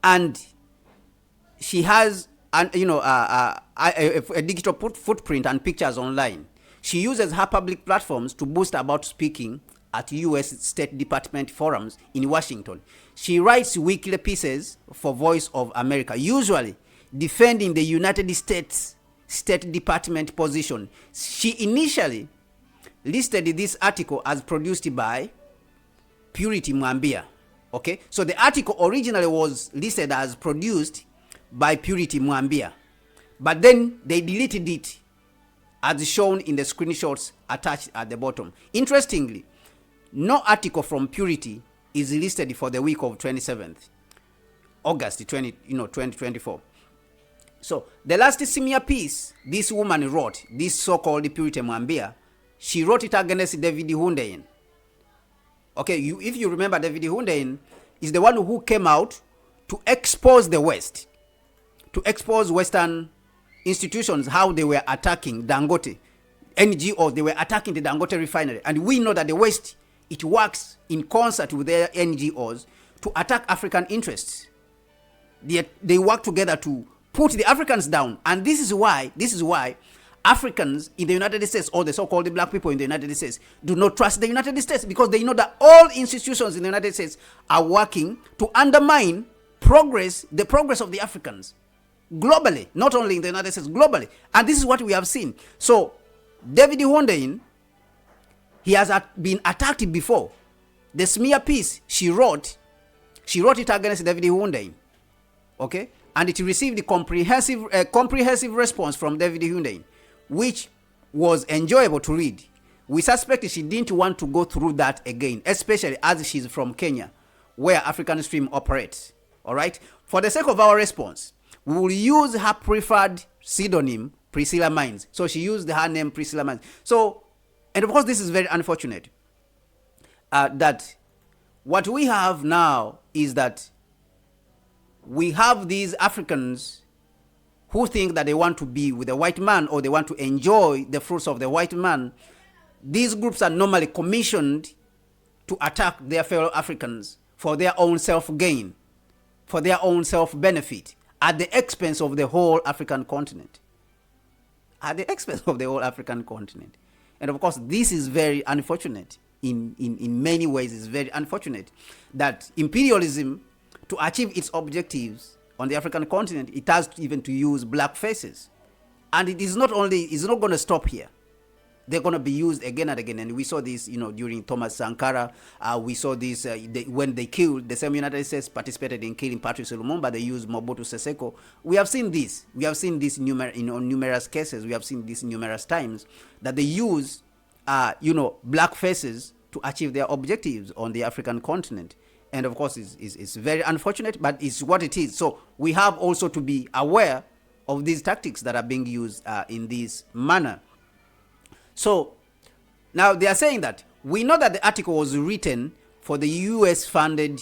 and she has a digital footprint and pictures online. She uses her public platforms to boost about speaking at US State Department forums in Washington. She writes weekly pieces for Voice of America, usually defending the United States State Department position. She initially listed this article as produced by Purity Mwambia. Okay, so the article originally was listed as produced by Purity Mwambia, but then they deleted it as shown in the screenshots attached at the bottom. Interestingly, no article from Purity is listed for the week of 27th August 2024. So the last smear piece this woman wrote, this so-called Purity Mwambia, she wrote it against David Hundeyin. Okay, if you remember, David Hundeyin is the one who came out to expose the West, to expose Western institutions, how they were attacking Dangote, NGOs, they were attacking the Dangote refinery. And we know that the West, it works in concert with their NGOs to attack African interests. They work together to put the Africans down. And this is why Africans in the United States, or the so-called black people in the United States, do not trust the United States, because they know that all institutions in the United States are working to undermine the progress of the Africans globally, not only in the United States, globally. And this is what we have seen. So David Hundeyin, he has been attacked before. The smear piece she wrote it against David Hundeyin. Okay, and it received a comprehensive response from David Hundeyin, which was enjoyable to read. We suspect she didn't want to go through that again, especially as she's from Kenya, where African Stream operates. All right, for the sake of our response, we will use her preferred pseudonym, Priscilla Mines. So she used her name, Priscilla Mines. So, and of course, this is very unfortunate. That what we have now is that we have these Africans who think that they want to be with the white man, or they want to enjoy the fruits of the white man. These groups are normally commissioned to attack their fellow Africans for their own self-gain, for their own self-benefit, at the expense of the whole African continent. At the expense of the whole African continent. And of course, this is very unfortunate. In many ways, it's very unfortunate that imperialism, to achieve its objectives on the African continent, it has even to use black faces. And it's not going to stop here. They're going to be used again and again. And we saw this, during Thomas Sankara. We saw this when they killed, the same United States participated in killing Patrice Lumumba. They used Mobutu Sese Seko. We have seen this. We have seen this in numerous cases. We have seen this numerous times, that they use, black faces to achieve their objectives on the African continent. And of course, it's very unfortunate, but it's what it is. So we have also to be aware of these tactics that are being used in this manner. So now they are saying that we know that the article was written for the US funded,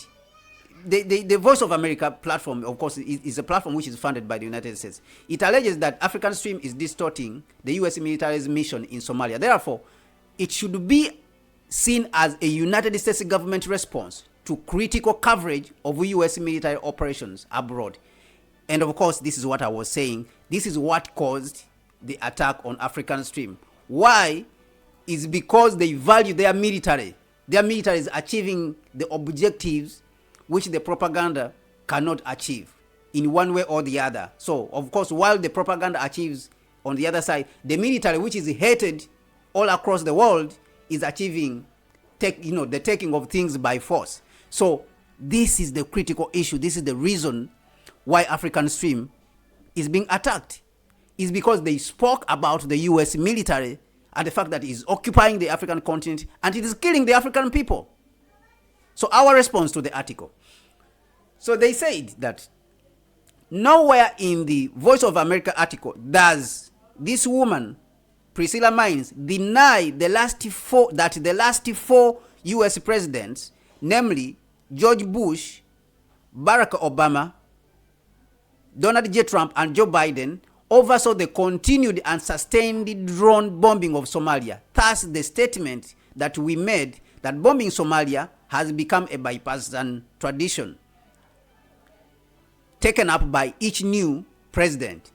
the Voice of America platform, of course, is a platform which is funded by the United States. It alleges that African Stream is distorting the US military's mission in Somalia. Therefore, it should be seen as a United States government response to critical coverage of US military operations abroad. And of course, this is what I was saying. This is what caused the attack on African Stream. Why? Is because they value their military. Their military is achieving the objectives which the propaganda cannot achieve in one way or the other. So, of course, while the propaganda achieves on the other side, the military, which is hated all across the world, is achieving the taking of things by force. So this is the critical issue. This is the reason why African Stream is being attacked. Is because they spoke about the US military and the fact that it is occupying the African continent and it is killing the African people. So our response to the article. So they said that nowhere in the Voice of America article does this woman, Priscilla Mines, deny the last four US presidents, namely George Bush, Barack Obama, Donald J. Trump, and Joe Biden, oversaw the continued and sustained drone bombing of Somalia. Thus, the statement that we made that bombing Somalia has become a bipartisan tradition taken up by each new president.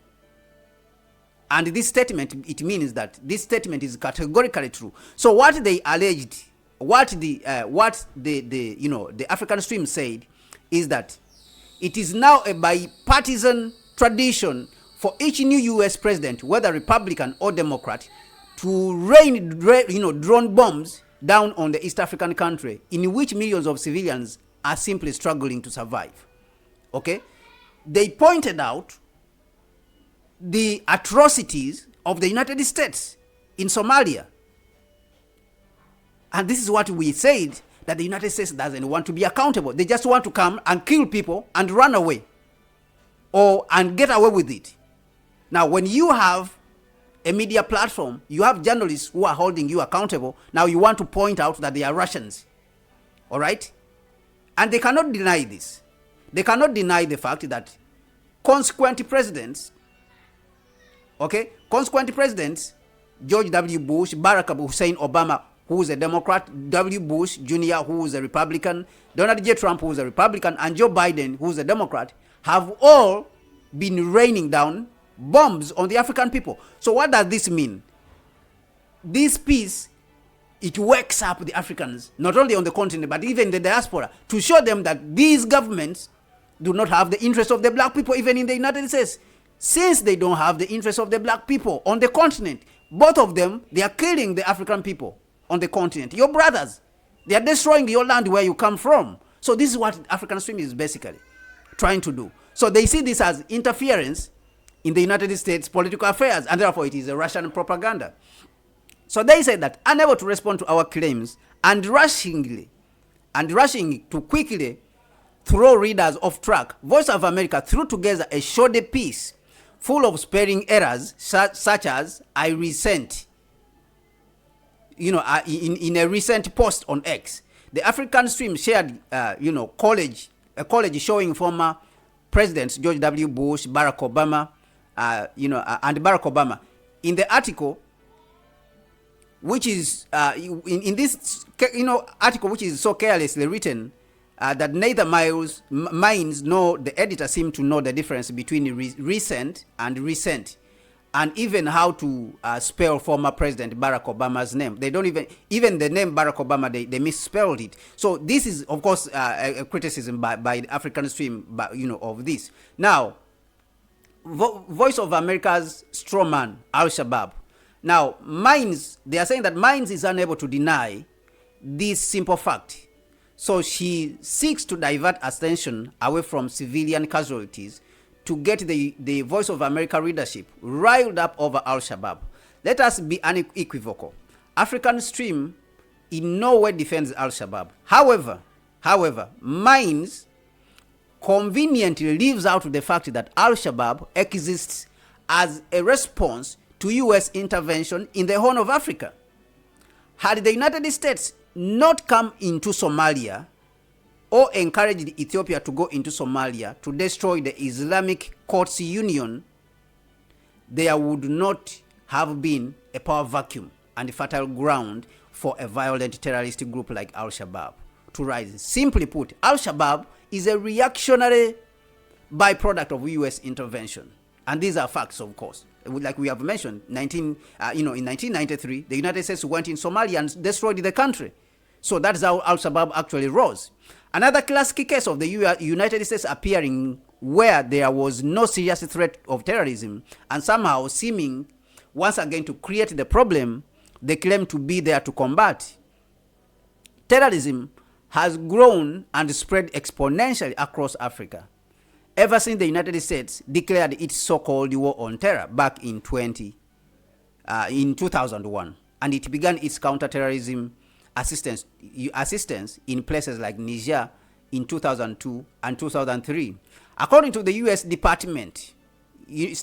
And this statement, it means that this statement is categorically true. So what they alleged, what the African Stream said, is that it is now a bipartisan tradition for each new U.S. president, whether Republican or Democrat, to rain drone bombs down on the East African country, in which millions of civilians are simply struggling to survive. Okay? They pointed out the atrocities of the United States in Somalia. And this is what we said, that the United States doesn't want to be accountable. They just want to come and kill people and run away, and get away with it. Now, when you have a media platform, you have journalists who are holding you accountable. Now you want to point out that they are Russians. All right? And they cannot deny this. They cannot deny the fact that consequent presidents, George W. Bush, Barack Hussein Obama, who is a Democrat, W. Bush Jr., who is a Republican, Donald J. Trump, who is a Republican, and Joe Biden, who is a Democrat, have all been raining down bombs on the African people. So what does this mean? This peace, it wakes up the Africans, not only on the continent, but even the diaspora, to show them that these governments do not have the interest of the black people, even in the United States. Since they don't have the interest of the black people on the continent, both of them, they are killing the African people on the continent. Your brothers, they are destroying your land where you come from. So this is what African Stream is basically trying to do. So they see this as interference in the United States political affairs, and therefore it is a Russian propaganda. So they say that, unable to respond to our claims and rushing to quickly throw readers off track, Voice of America threw together a shoddy piece full of spelling errors, such as I resent. In a recent post on X, the African Stream shared, a college showing former presidents George W. Bush, Barack Obama, and Barack Obama. In the article, which is in this article, which is so carelessly written that neither minds nor the editor seem to know the difference between recent and recent, and even how to spell former President Barack Obama's name. They don't even the name Barack Obama, they misspelled it. So this is, of course, a criticism by the African Stream, of this. Now, Voice of America's straw man, Al-Shabaab. Now, they are saying that Mines is unable to deny this simple fact. So she seeks to divert attention away from civilian casualties to get the Voice of America readership riled up over Al-Shabaab. Let us be unequivocal. African Stream in no way defends Al-Shabaab. However, Mines conveniently leaves out the fact that Al-Shabaab exists as a response to U.S. intervention in the Horn of Africa. Had the United States not come into Somalia or encouraged Ethiopia to go into Somalia to destroy the Islamic Courts Union, there would not have been a power vacuum and fertile ground for a violent terrorist group like Al-Shabaab to rise. Simply put, Al-Shabaab is a reactionary byproduct of U.S. intervention. And these are facts, of course. Like we have mentioned, in 1993, the United States went in Somalia and destroyed the country. So that's how Al-Shabaab actually rose. Another classic case of the United States appearing where there was no serious threat of terrorism and somehow seeming once again to create the problem they claim to be there to combat. Terrorism has grown and spread exponentially across Africa ever since the United States declared its so-called war on terror back in 2001, and it began its counterterrorism assistance in places like Niger in 2002 and 2003. According to the U.S. Department, to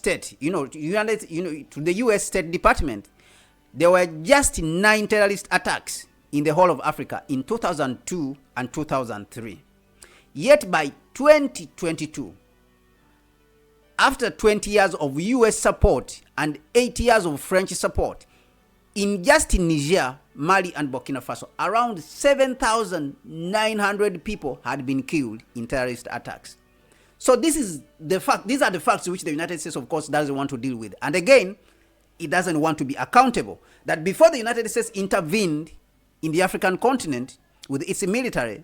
the U.S. State Department, there were just 9 terrorist attacks in the whole of Africa in 2002 and 2003. Yet by 2022, after 20 years of U.S. support and 8 years of French support, in just Niger, Mali, and Burkina Faso, around 7,900 people had been killed in terrorist attacks. So this is the fact. These are the facts which the United States, of course, doesn't want to deal with. And again, it doesn't want to be accountable. That before the United States intervened in the African continent with its military,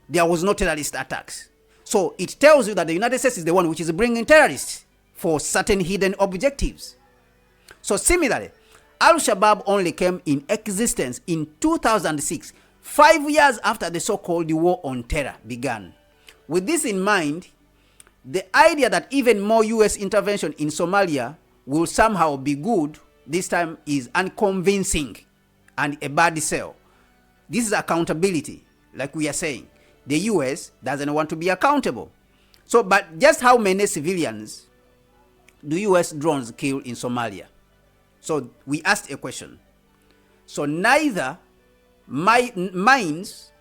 there was no terrorist attacks. So it tells you that the United States is the one which is bringing terrorists for certain hidden objectives. So similarly, Al-Shabaab only came in existence in 2006, 5 years after the so-called war on terror began. With this in mind, the idea that even more U.S. intervention in Somalia will somehow be good this time is unconvincing and a bad sell. This is accountability, like we are saying. The US doesn't want to be accountable. So, but just how many civilians do US drones kill in Somalia? So we asked a question. So neither Mines,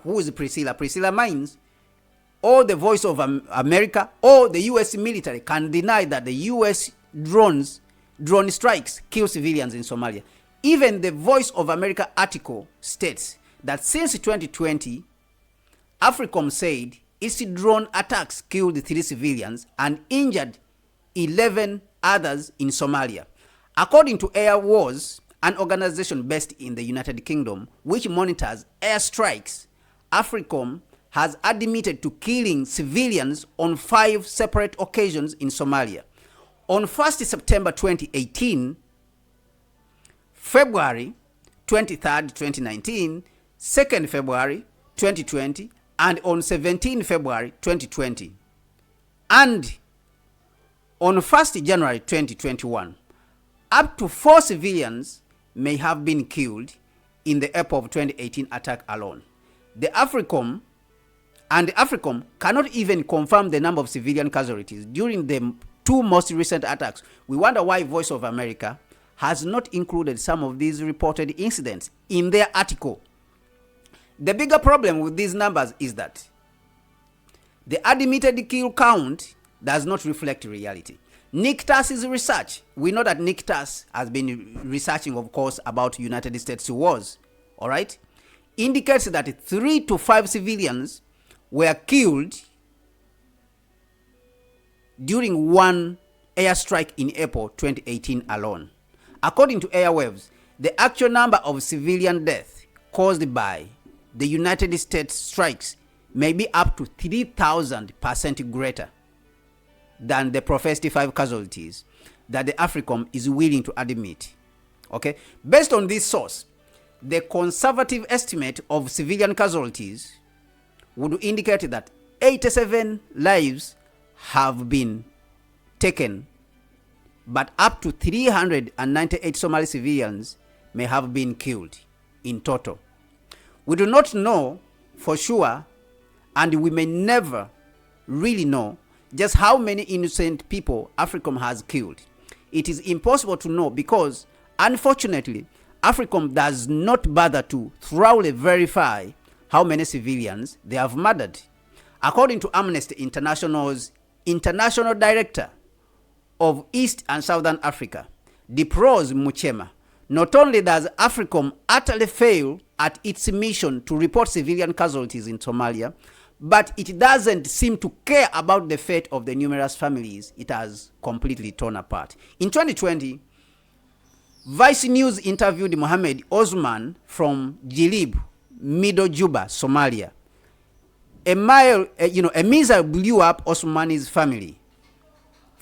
who is Priscilla Mines, or the Voice of America, or the US military can deny that the US drone strikes kill civilians in Somalia. Even the Voice of America article states that since 2020, AFRICOM said its drone attacks killed 3 civilians and injured 11 others in Somalia. According to Air Wars, an organization based in the United Kingdom which monitors airstrikes, AFRICOM has admitted to killing civilians on 5 separate occasions in Somalia. On 1st September 2018, February 23rd, 2019, 2nd February 2020, and on 17 February 2020. And on 1st January 2021, up to 4 civilians may have been killed in the April of 2018 attack alone. The AFRICOM cannot even confirm the number of civilian casualties during the 2 most recent attacks. We wonder why Voice of America has not included some of these reported incidents in their article. The bigger problem with these numbers is that the admitted kill count does not reflect reality. NICTAS's research, we know that NICTAS has been researching, of course, about United States wars, all right, indicates that 3 to 5 civilians were killed during one airstrike in April 2018 alone. According to Airwaves, the actual number of civilian deaths caused by the United States strikes may be up to 3,000% greater than the professed 5 casualties that the AFRICOM is willing to admit. Okay? Based on this source, the conservative estimate of civilian casualties would indicate that 87 lives have been taken, but up to 398 Somali civilians may have been killed in total. We do not know for sure, and we may never really know just how many innocent people AFRICOM has killed. It is impossible to know because, unfortunately, AFRICOM does not bother to thoroughly verify how many civilians they have murdered. According to Amnesty International's International Director of East and Southern Africa, Diprose Muchema, not only does AFRICOM utterly fail at its mission to report civilian casualties in Somalia, but it doesn't seem to care about the fate of the numerous families it has completely torn apart. In 2020, Vice News interviewed Mohammed Osman from Jilib, Middle Juba, Somalia. A missile blew up Osman's family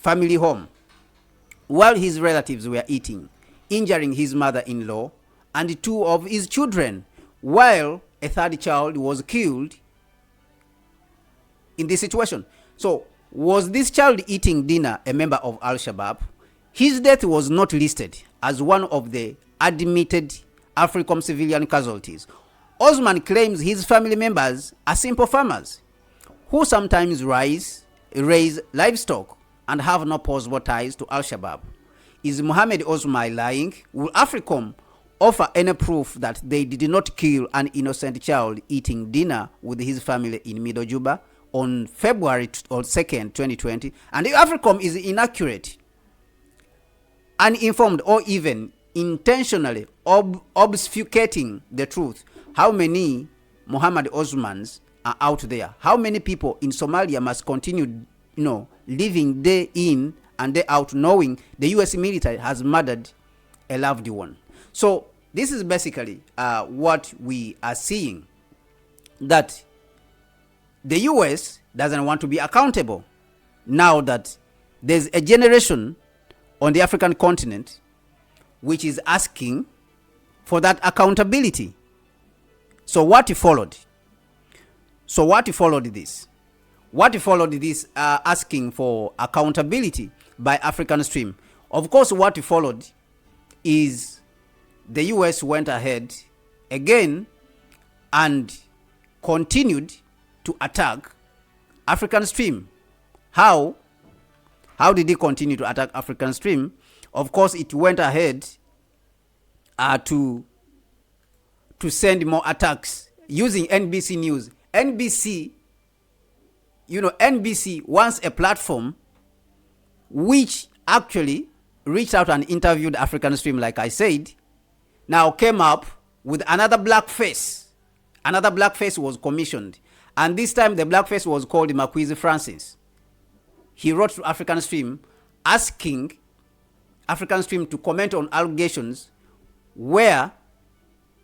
home while his relatives were eating, injuring his mother-in-law and 2 of his children, while a 3rd child was killed in this situation. So, was this child eating dinner a member of Al-Shabaab? His death was not listed as one of the admitted AFRICOM civilian casualties. Osman claims his family members are simple farmers who sometimes raise livestock and have no possible ties to Al-Shabaab. Is Mohammed Osman lying? Will AFRICOM offer any proof that they did not kill an innocent child eating dinner with his family in Middle Juba on February 2nd, 2020? And if AFRICOM is inaccurate, uninformed, or even intentionally obfuscating the truth, how many Mohammed Osmans are out there? How many people in Somalia must continue, living day in and day out, knowing the U.S. military has murdered a loved one? So this is basically what we are seeing, that the U.S. doesn't want to be accountable now that there's a generation on the African continent which is asking for that accountability. So what followed? What followed this asking for accountability by African Stream? Of course, what followed is the US went ahead again and continued to attack African Stream. How did he continue to attack African Stream? Of course, it went ahead to send more attacks using NBC News. NBC wants a platform which actually reached out and interviewed African Stream, like I said, now came up with another blackface. Another blackface was commissioned. And this time the blackface was called Marquise Francis. He wrote to African Stream asking African Stream to comment on allegations where,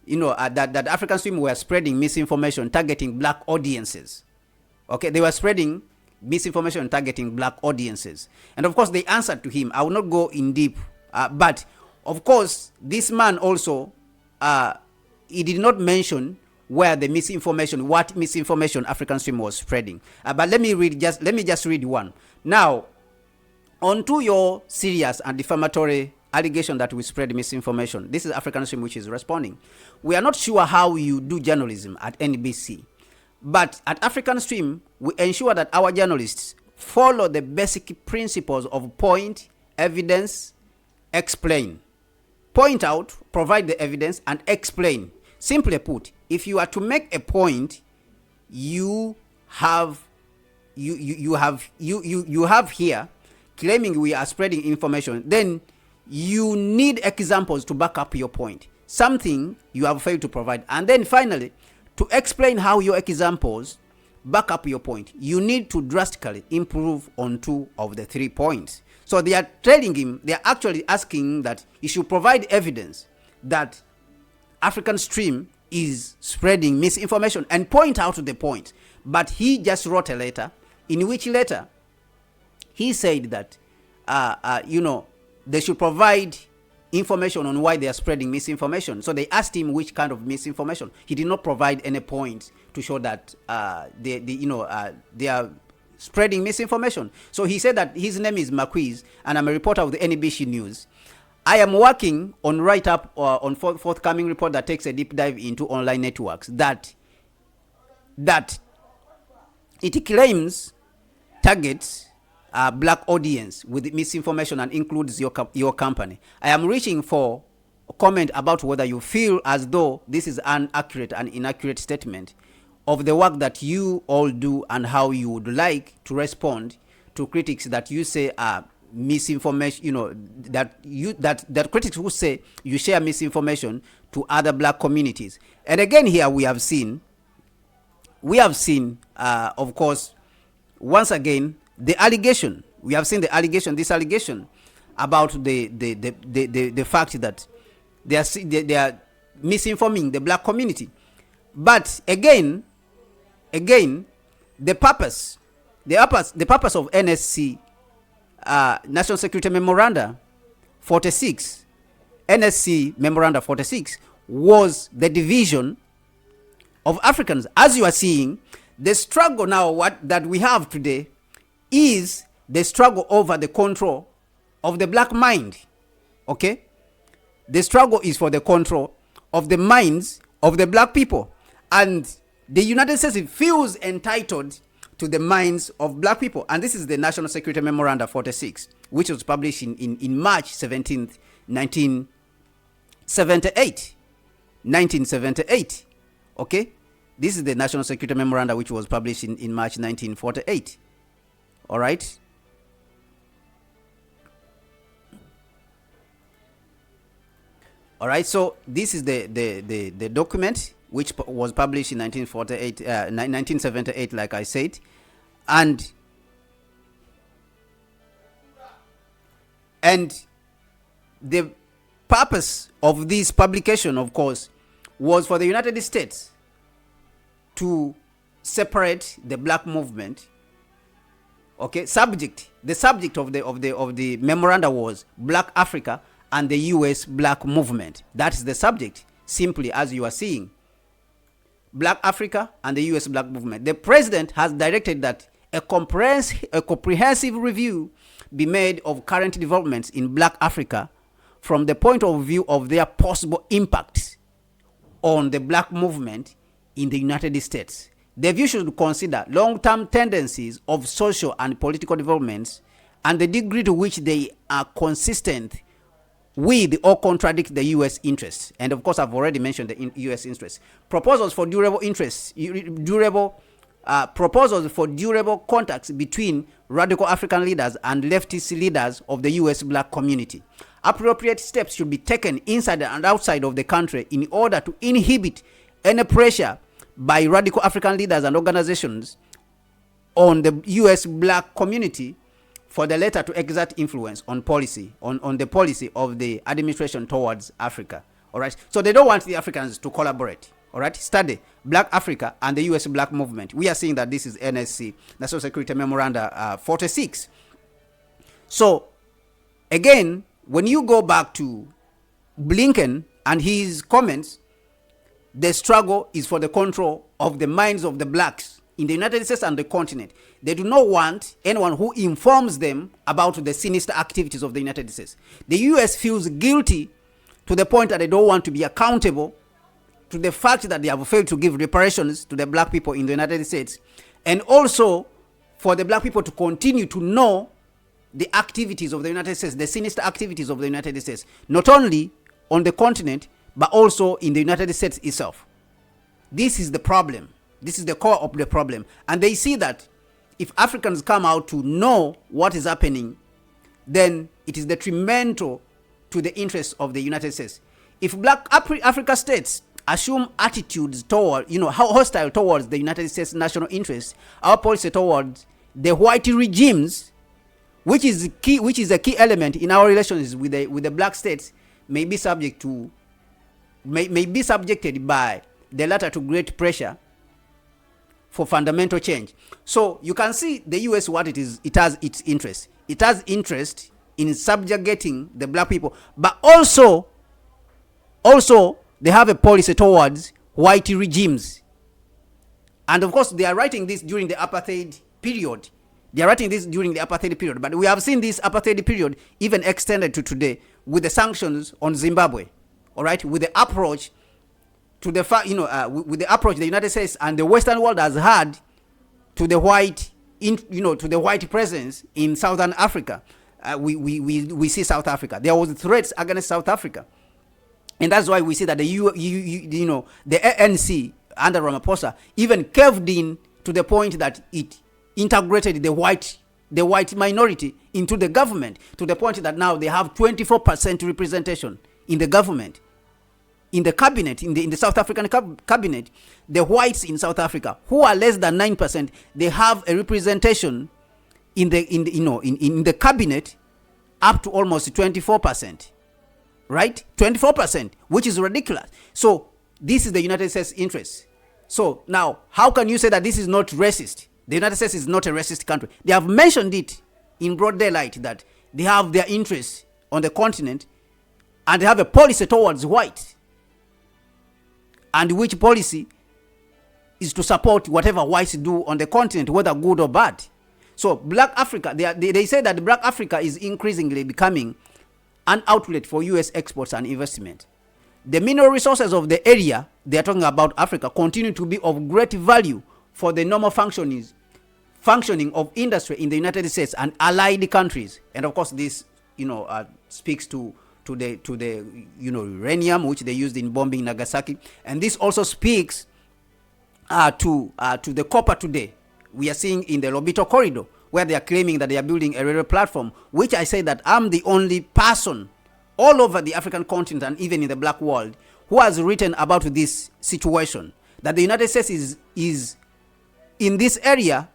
that African Stream were spreading misinformation targeting black audiences. Okay, they were spreading misinformation targeting black audiences. And of course, they answered to him. I will not go in deep, but of course, this man also, he did not mention where the misinformation, what misinformation African Stream was spreading. But let me just read one. Now, onto your serious and defamatory allegation that we spread misinformation. This is African Stream which is responding. We are not sure how you do journalism at NBC, but at African Stream, we ensure that our journalists follow the basic principles of point, evidence, explain. Point out, provide the evidence, and explain. Simply put, if you are to make a point, you have here claiming we are spreading information, then you need examples to back up your point. Something you have failed to provide. And then finally, to explain how your examples back up your point, you need to drastically improve on 2 of the 3 points. So they are telling him, they are actually asking that he should provide evidence that African Stream is spreading misinformation and point out the point. But he just wrote a letter, in which letter he said that, they should provide information on why they are spreading misinformation. So they asked him which kind of misinformation. He did not provide any points to show that they are spreading misinformation. So he said that his name is Marquise, and I'm a reporter of the NBC News. I am working on write-up on forthcoming report that takes a deep dive into online networks that it claims targets black audience with misinformation and includes your company. I am reaching for a comment about whether you feel as though this is an accurate and inaccurate statement of the work that you all do and how you would like to respond to critics that you say are misinformation, that critics who say you share misinformation to other black communities. And again, here we have seen, of course, once again, the allegation. We have seen this allegation about the fact that they are misinforming the black community. But again, the purpose of NSC, National Security Memoranda 46, NSC Memoranda 46, was the division of Africans. As you are seeing, the struggle now that we have today is the struggle over the control of the black mind. Okay? The struggle is for the control of the minds of the black people. And the United States feels entitled to the minds of black people. And this is the National Security Memoranda 46, which was published in March 17th, 1978. 1978. Okay? This is the National Security Memoranda which was published in March 1948. All right? All right, so this is the document which was published in 1978, like I said. And the purpose of this publication, of course, was for the United States to separate the black movement. Okay, the subject of the memoranda was Black Africa and the U.S. black movement. That's the subject, simply as you are seeing. Black Africa and the U.S. black movement. The president has directed that a comprehensive review be made of current developments in Black Africa from the point of view of their possible impact on the black movement in the United States. The view should consider long-term tendencies of social and political developments and the degree to which they are consistent with or contradict the U.S. interests. And of course, I've already mentioned the U.S. interests. Proposals for durable contacts between radical African leaders and leftist leaders of the U.S. black community. Appropriate steps should be taken inside and outside of the country in order to inhibit any pressure by radical African leaders and organizations on the U.S. black community for the latter to exert influence on policy, on the policy of the administration towards Africa. All right. So they don't want the Africans to collaborate. All right. Study Black Africa and the U.S. Black Movement. We are seeing that this is NSC, National Security Memoranda 46. So again, when you go back to Blinken and his comments, the struggle is for the control of the minds of the blacks in the United States and the continent. They do not want anyone who informs them about the sinister activities of the United States. The U.S. feels guilty to the point that they don't want to be accountable to the fact that they have failed to give reparations to the black people in the United States, and also for the black people to continue to know the activities of the United States, the sinister activities of the United States, not only on the continent, but also in the United States itself. This is the problem. This is the core of the problem. And they see that if Africans come out to know what is happening, then it is detrimental to the interests of the United States. If black Africa states assume attitudes toward, hostile towards the United States national interests, our policy towards the white regimes, which is a key element in our relations with the black states, may be subjected by the latter to great pressure for fundamental change. So you can see the US, what it is, it has its interest. It has interest in subjugating the black people, but also they have a policy towards white regimes. And of course, they are writing this during the apartheid period. But we have seen this apartheid period even extended to today with the sanctions on Zimbabwe. All right, with the approach to the with the approach the United States and the Western world has had to the white presence in Southern Africa. We see South Africa. There was threats against South Africa, and that's why we see that the ANC under Ramaphosa even caved in to the point that it integrated the white minority into the government, to the point that now they have 24% representation in the government, in the cabinet, in the South African cabinet. The whites in South Africa, who are less than 9%, they have a representation in the cabinet up to almost 24%, right? 24%, which is ridiculous. So this is the United States interest. So now, how can you say that this is not racist? The United States is not a racist country. They have mentioned it in broad daylight that they have their interests on the continent and they have a policy towards white, and which policy is to support whatever whites do on the continent, whether good or bad. So Black Africa, they say that Black Africa is increasingly becoming an outlet for U.S. exports and investment. The mineral resources of the area they are talking about, Africa, continue to be of great value for the normal functioning of industry in the United States and allied countries. And of course, this speaks to the uranium which they used in bombing Nagasaki, and this also speaks to the copper today. We are seeing in the Lobito corridor where they are claiming that they are building a railway platform, which I say that I'm the only person all over the African continent and even in the black world who has written about this situation, that the United States is in this area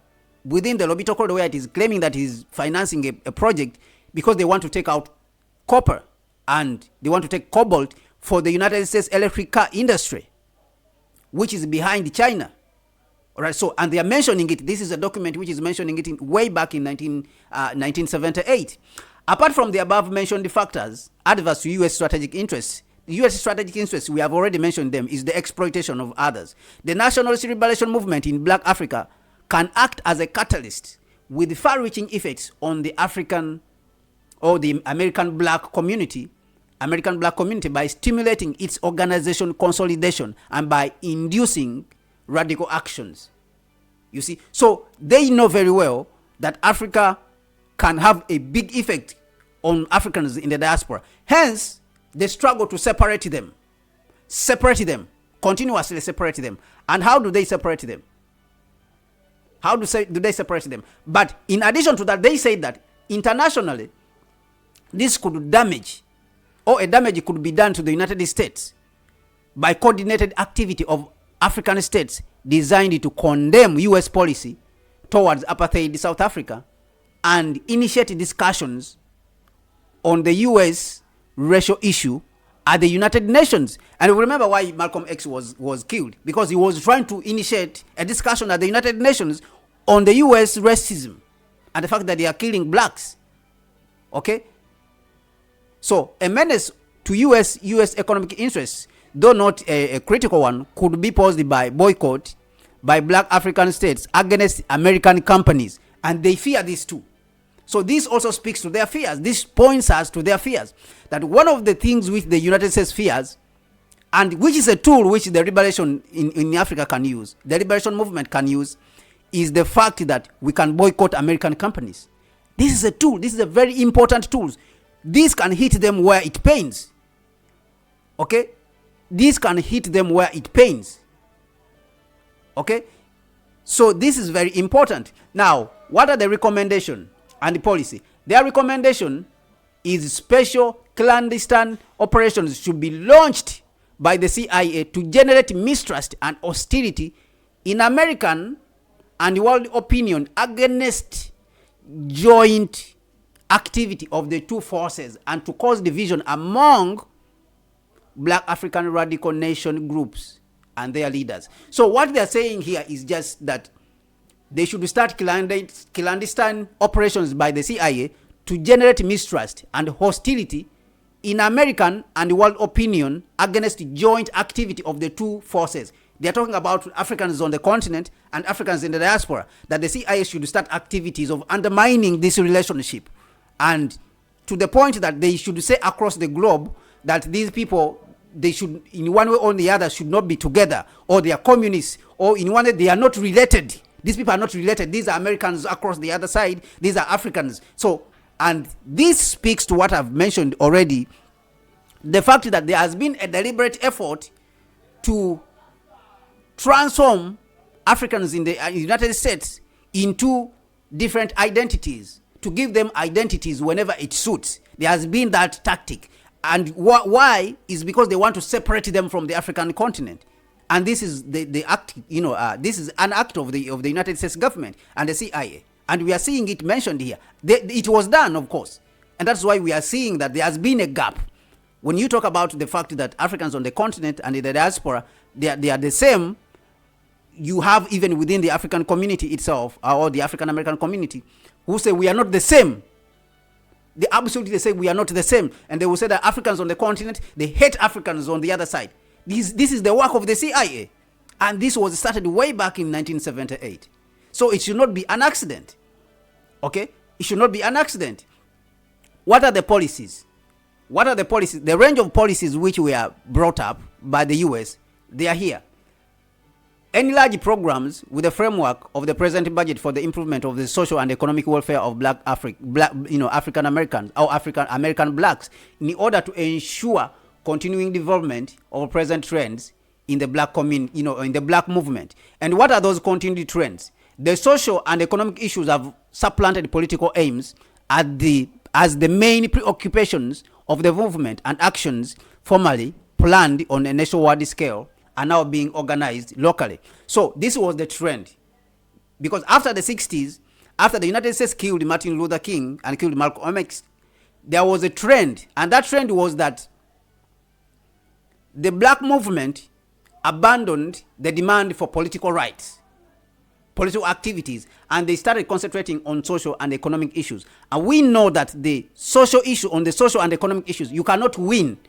within the Lobito corridor where it is claiming that it is financing a project because they want to take out copper and they want to take cobalt for the United States electric car industry, which is behind China. All right, so, and they are mentioning it. This is a document which is mentioning it way back in 1978. Apart from the above mentioned factors adverse to U.S. strategic interests, the U.S. strategic interests, we have already mentioned them, is the exploitation of others. The nationalist liberation movement in Black Africa can act as a catalyst with far-reaching effects on the African or the American black community by stimulating its organization consolidation and by inducing radical actions. You see, so they know very well that Africa can have a big effect on Africans in the diaspora. Hence, they struggle to separate them, continuously separate them. And how do they separate them? How do they separate them? But in addition to that, they say that internationally, this could damage, or a damage could be done to the United States by coordinated activity of African states designed to condemn U.S. policy towards apartheid South Africa and initiate discussions on the U.S. racial issue at the United Nations. And remember why Malcolm X was killed, because he was trying to initiate a discussion at the United Nations on the U.S. racism and the fact that they are killing blacks. Okay? So a menace to U.S. economic interests, though not a critical one, could be posed by boycott by black African states against American companies. And they fear this too. So this also speaks to their fears. This points us to their fears. That one of the things which the United States fears, and which is a tool which the liberation in Africa can use, the liberation movement can use, is the fact that we can boycott American companies. This is a tool. This is a very important tool. This can hit them where it pains. Okay? This can hit them where it pains. Okay? So this is very important. Now, what are the recommendations and the policy? Their recommendation is special clandestine operations should be launched by the CIA to generate mistrust and hostility in American and world opinion against joint activity of the two forces and to cause division among black African radical nation groups and their leaders. So what they're saying here is just that they should start clandestine operations by the CIA to generate mistrust and hostility in American and world opinion against joint activity of the two forces. They're talking about Africans on the continent and Africans in the diaspora, that the CIA should start activities of undermining this relationship, and to the point that they should say across the globe that these people, they should, in one way or the other, should not be together, or they are communists, or in one way they are not related. These people are not related. These are Americans across the other side. These are Africans. So, and this speaks to what I've mentioned already, the fact that there has been a deliberate effort to transform Africans in the United States into different identities, to give them identities whenever it suits. There has been that tactic. And why is because they want to separate them from the African continent. And this is the act, this is an act of the United States government and the CIA. And we are seeing it mentioned here. It was done, of course. And that's why we are seeing that there has been a gap. When you talk about the fact that Africans on the continent and in the diaspora, they are the same, you have even within the African community itself, or the African American community, who say we are not the same. They absolutely say we are not the same. And they will say that Africans on the continent, they hate Africans on the other side. This is the work of the CIA. And this was started way back in 1978. So it should not be an accident. Okay? It should not be an accident. What are the policies? What are the policies? The range of policies which were brought up by the US, they are here. Any large programs with the framework of the present budget for the improvement of the social and economic welfare of African Americans or African American blacks, in order to ensure continuing development of present trends in the black community, in the black movement. And what are those continuing trends? The social and economic issues have supplanted political aims as the main preoccupations of the movement, and actions formerly planned on a nationwide scale are now being organized locally. So this was the trend. Because after the 60s, after the United States killed Martin Luther King and killed Malcolm X, there was a trend. And that trend was that the black movement abandoned the demand for political rights, political activities, and they started concentrating on social and economic issues. And we know that the social issue, on the social and economic issues, you cannot win.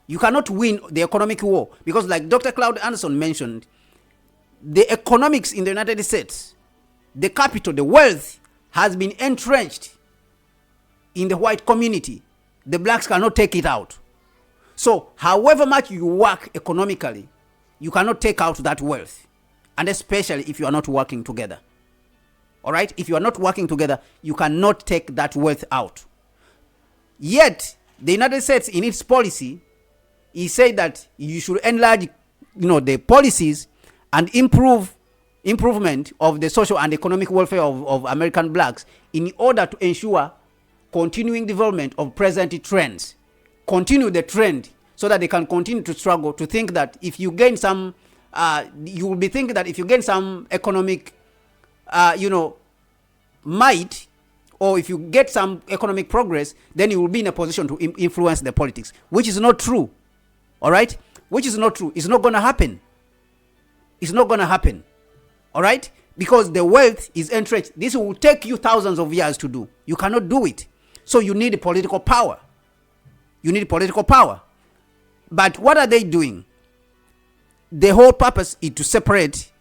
You cannot win the economic war, because like Dr. Claude Anderson mentioned, the economics in the United States, the capital, the wealth has been entrenched in the white community. The blacks cannot take it out. So however much you work economically, You cannot take out that wealth. And especially if you are not working together. All right? If you are not working together, you cannot take that wealth out. Yet, the United States, in its policy, he said that you should enlarge, the policies and improvement of the social and economic welfare of American blacks in order to ensure continuing development of present trends. Continue the trend so that they can continue to struggle, to think that if you gain some, you will be thinking that if you gain some economic, might, or if you get some economic progress, then you will be in a position to influence the politics, which is not true. All right? Which is not true. It's not going to happen. It's not going to happen. All right? Because the wealth is entrenched. This will take you thousands of years to do. You cannot do it. So you need political power. You need political power. But what are they doing? The whole purpose is to separate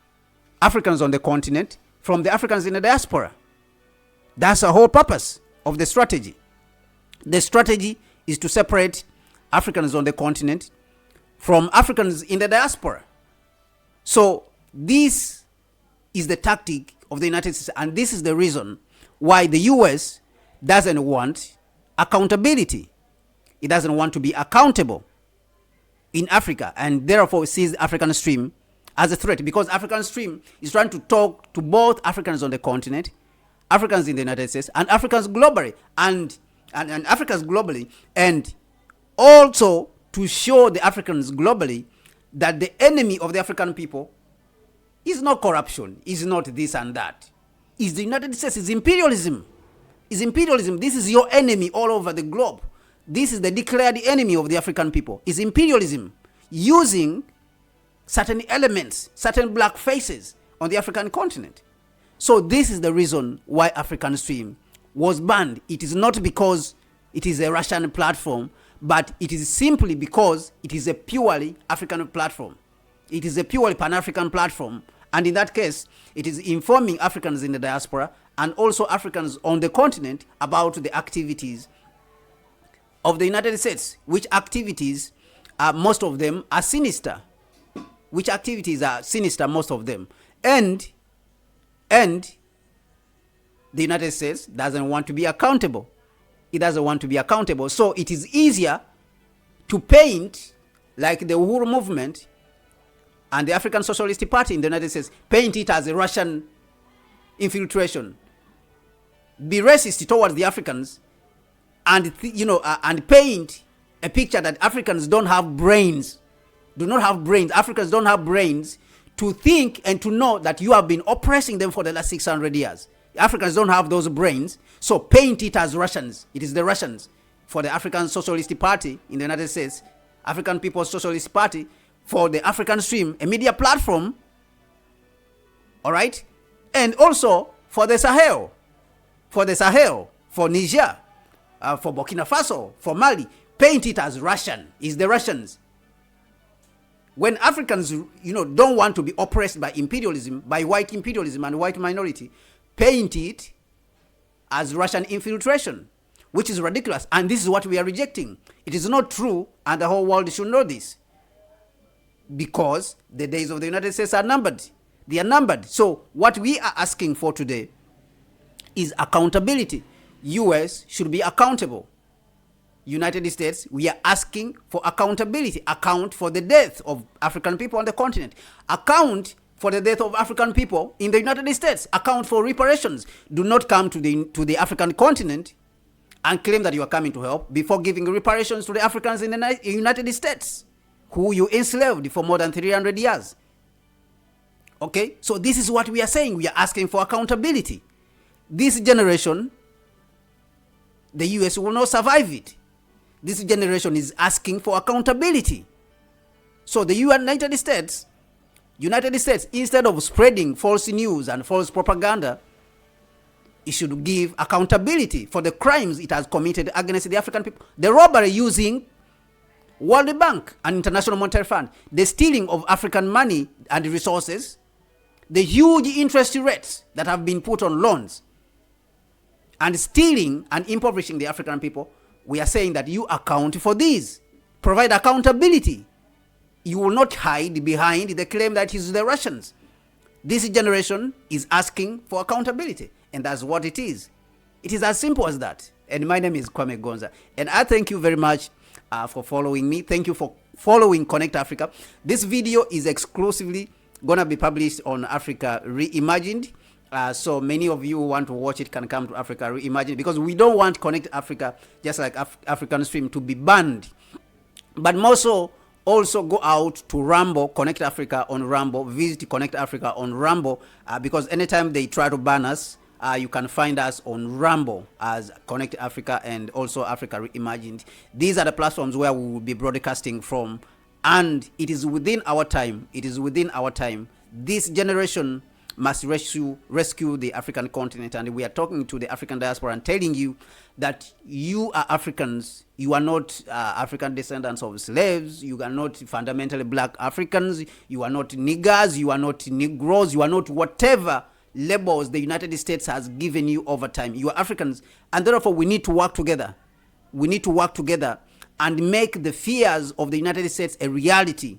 Africans on the continent from the Africans in the diaspora. That's the whole purpose of the strategy. The strategy is to separate Africans on the continent from Africans in the diaspora. So this is the tactic of the United States, and this is the reason why the US doesn't want accountability. It doesn't want to be accountable in Africa, and therefore sees the African Stream as a threat, because African Stream is trying to talk to both Africans on the continent, Africans in the United States, and Africans globally, and Africans globally, and also to show the Africans globally that the enemy of the African people is not corruption, is not this and that. Is the United States, is imperialism. Is imperialism. This is your enemy all over the globe. This is the declared enemy of the African people. Is imperialism, using certain elements, certain black faces on the African continent. So this is the reason why African Stream was banned. It is not because it is a Russian platform, but it is simply because it is a purely African platform. It is a purely Pan-African platform. And in that case, it is informing Africans in the diaspora and also Africans on the continent about the activities of the United States, which activities, most of them are sinister. Which activities are sinister, most of them. And the United States doesn't want to be accountable. It doesn't want to be accountable. So it is easier to paint, like the Uhuru movement and the African Socialist Party in the United States, paint it as a Russian infiltration. Be racist towards the Africans, and and paint a picture that Africans don't have brains, do not have brains. Africans don't have brains to think and to know that you have been oppressing them for the last 600 years. Africans don't have those brains, so paint it as Russians. It is the Russians for the African Socialist Party in the United States, African People's Socialist Party for the African Stream, a media platform, all right, and also for the Sahel, for Niger, for Burkina Faso, for Mali. Paint it as Russian. It's the Russians. When Africans, don't want to be oppressed by imperialism, by white imperialism and white minority, paint it as Russian infiltration, which is ridiculous. And this is what we are rejecting. It is not true, and the whole world should know this. Because the days of the United States are numbered. They are numbered. So what we are asking for today is accountability. US should be accountable. United States, we are asking for accountability. Account for the death of African people on the continent. Account for the death of African people in the United States. Account for reparations. Do not come to the African continent and claim that you are coming to help before giving reparations to the Africans in the United States, who you enslaved for more than 300 years. Okay? So this is what we are saying. We are asking for accountability. This generation, the US will not survive it. This generation is asking for accountability. So the United States, instead of spreading false news and false propaganda, it should give accountability for the crimes it has committed against the African people. The robbery using World Bank and International Monetary Fund, the stealing of African money and resources, the huge interest rates that have been put on loans, and stealing and impoverishing the African people. We are saying that you account for these. Provide accountability. you will not hide behind the claim that it's the Russians. This generation is asking for accountability, and that's what it is. It is as simple as that. And my name is Kwame Gonza, and I thank you very much for following me. Thank you for following Connect Africa. This video is exclusively gonna be published on Africa Reimagined. So many of you who want to watch it can come to Africa Reimagined, because we don't want Connect Africa, just like African Stream, to be banned. But more so, also go out to Rambo, Connect Africa on Rambo, visit Connect Africa on Rambo, because anytime they try to ban us, you can find us on Rambo as Connect Africa and also Africa Reimagined. These are the platforms where we will be broadcasting from, and it is within our time. It is within our time. This generation must rescue the African continent, and we are talking to the African diaspora and telling you that you are Africans. You are not African descendants of slaves. You are not fundamentally black Africans. You are not niggers. You are not Negroes. You are not whatever labels the United States has given you over time. You are Africans, and therefore we need to work together. We need to work together and make the fears of the United States a reality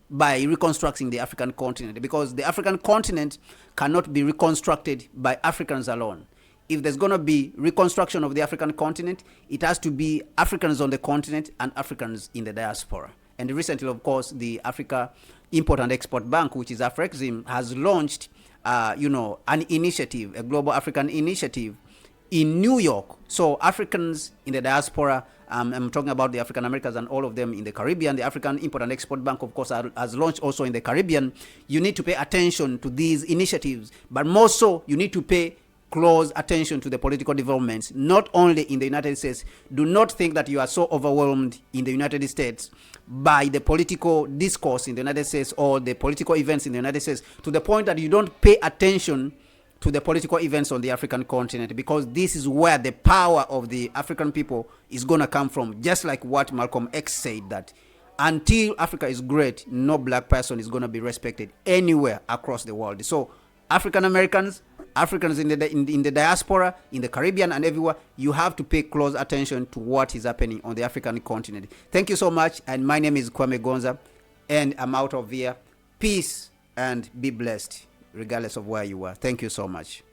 by reconstructing the African continent, because the African continent cannot be reconstructed by Africans alone. If there's going to be reconstruction of the African continent, it has to be Africans on the continent and Africans in the diaspora. And recently, of course, the Africa Import and Export Bank, which is AfrExim, has launched an initiative, a global African initiative in New York. So Africans in the diaspora, I'm talking about the African Americans and all of them in the Caribbean. The African Import and Export Bank, of course, has launched also in the Caribbean. You need to pay attention to these initiatives, but more so, you need to pay close attention to the political developments, not only in the United States. Do not think that you are so overwhelmed in the United States by the political discourse in the United States or the political events in the United States to the point that you don't pay attention to the political events on the African continent, because this is where the power of the African people is going to come from. Just like what Malcolm X said, that until Africa is great, no black person is going to be respected anywhere across the world. So African Americans, Africans in the diaspora, in the Caribbean and everywhere, you have to pay close attention to what is happening on the African continent. Thank you so much, and my name is Kwame Gonza, and I'm out of here. Peace and be blessed, regardless of where you are. Thank you so much.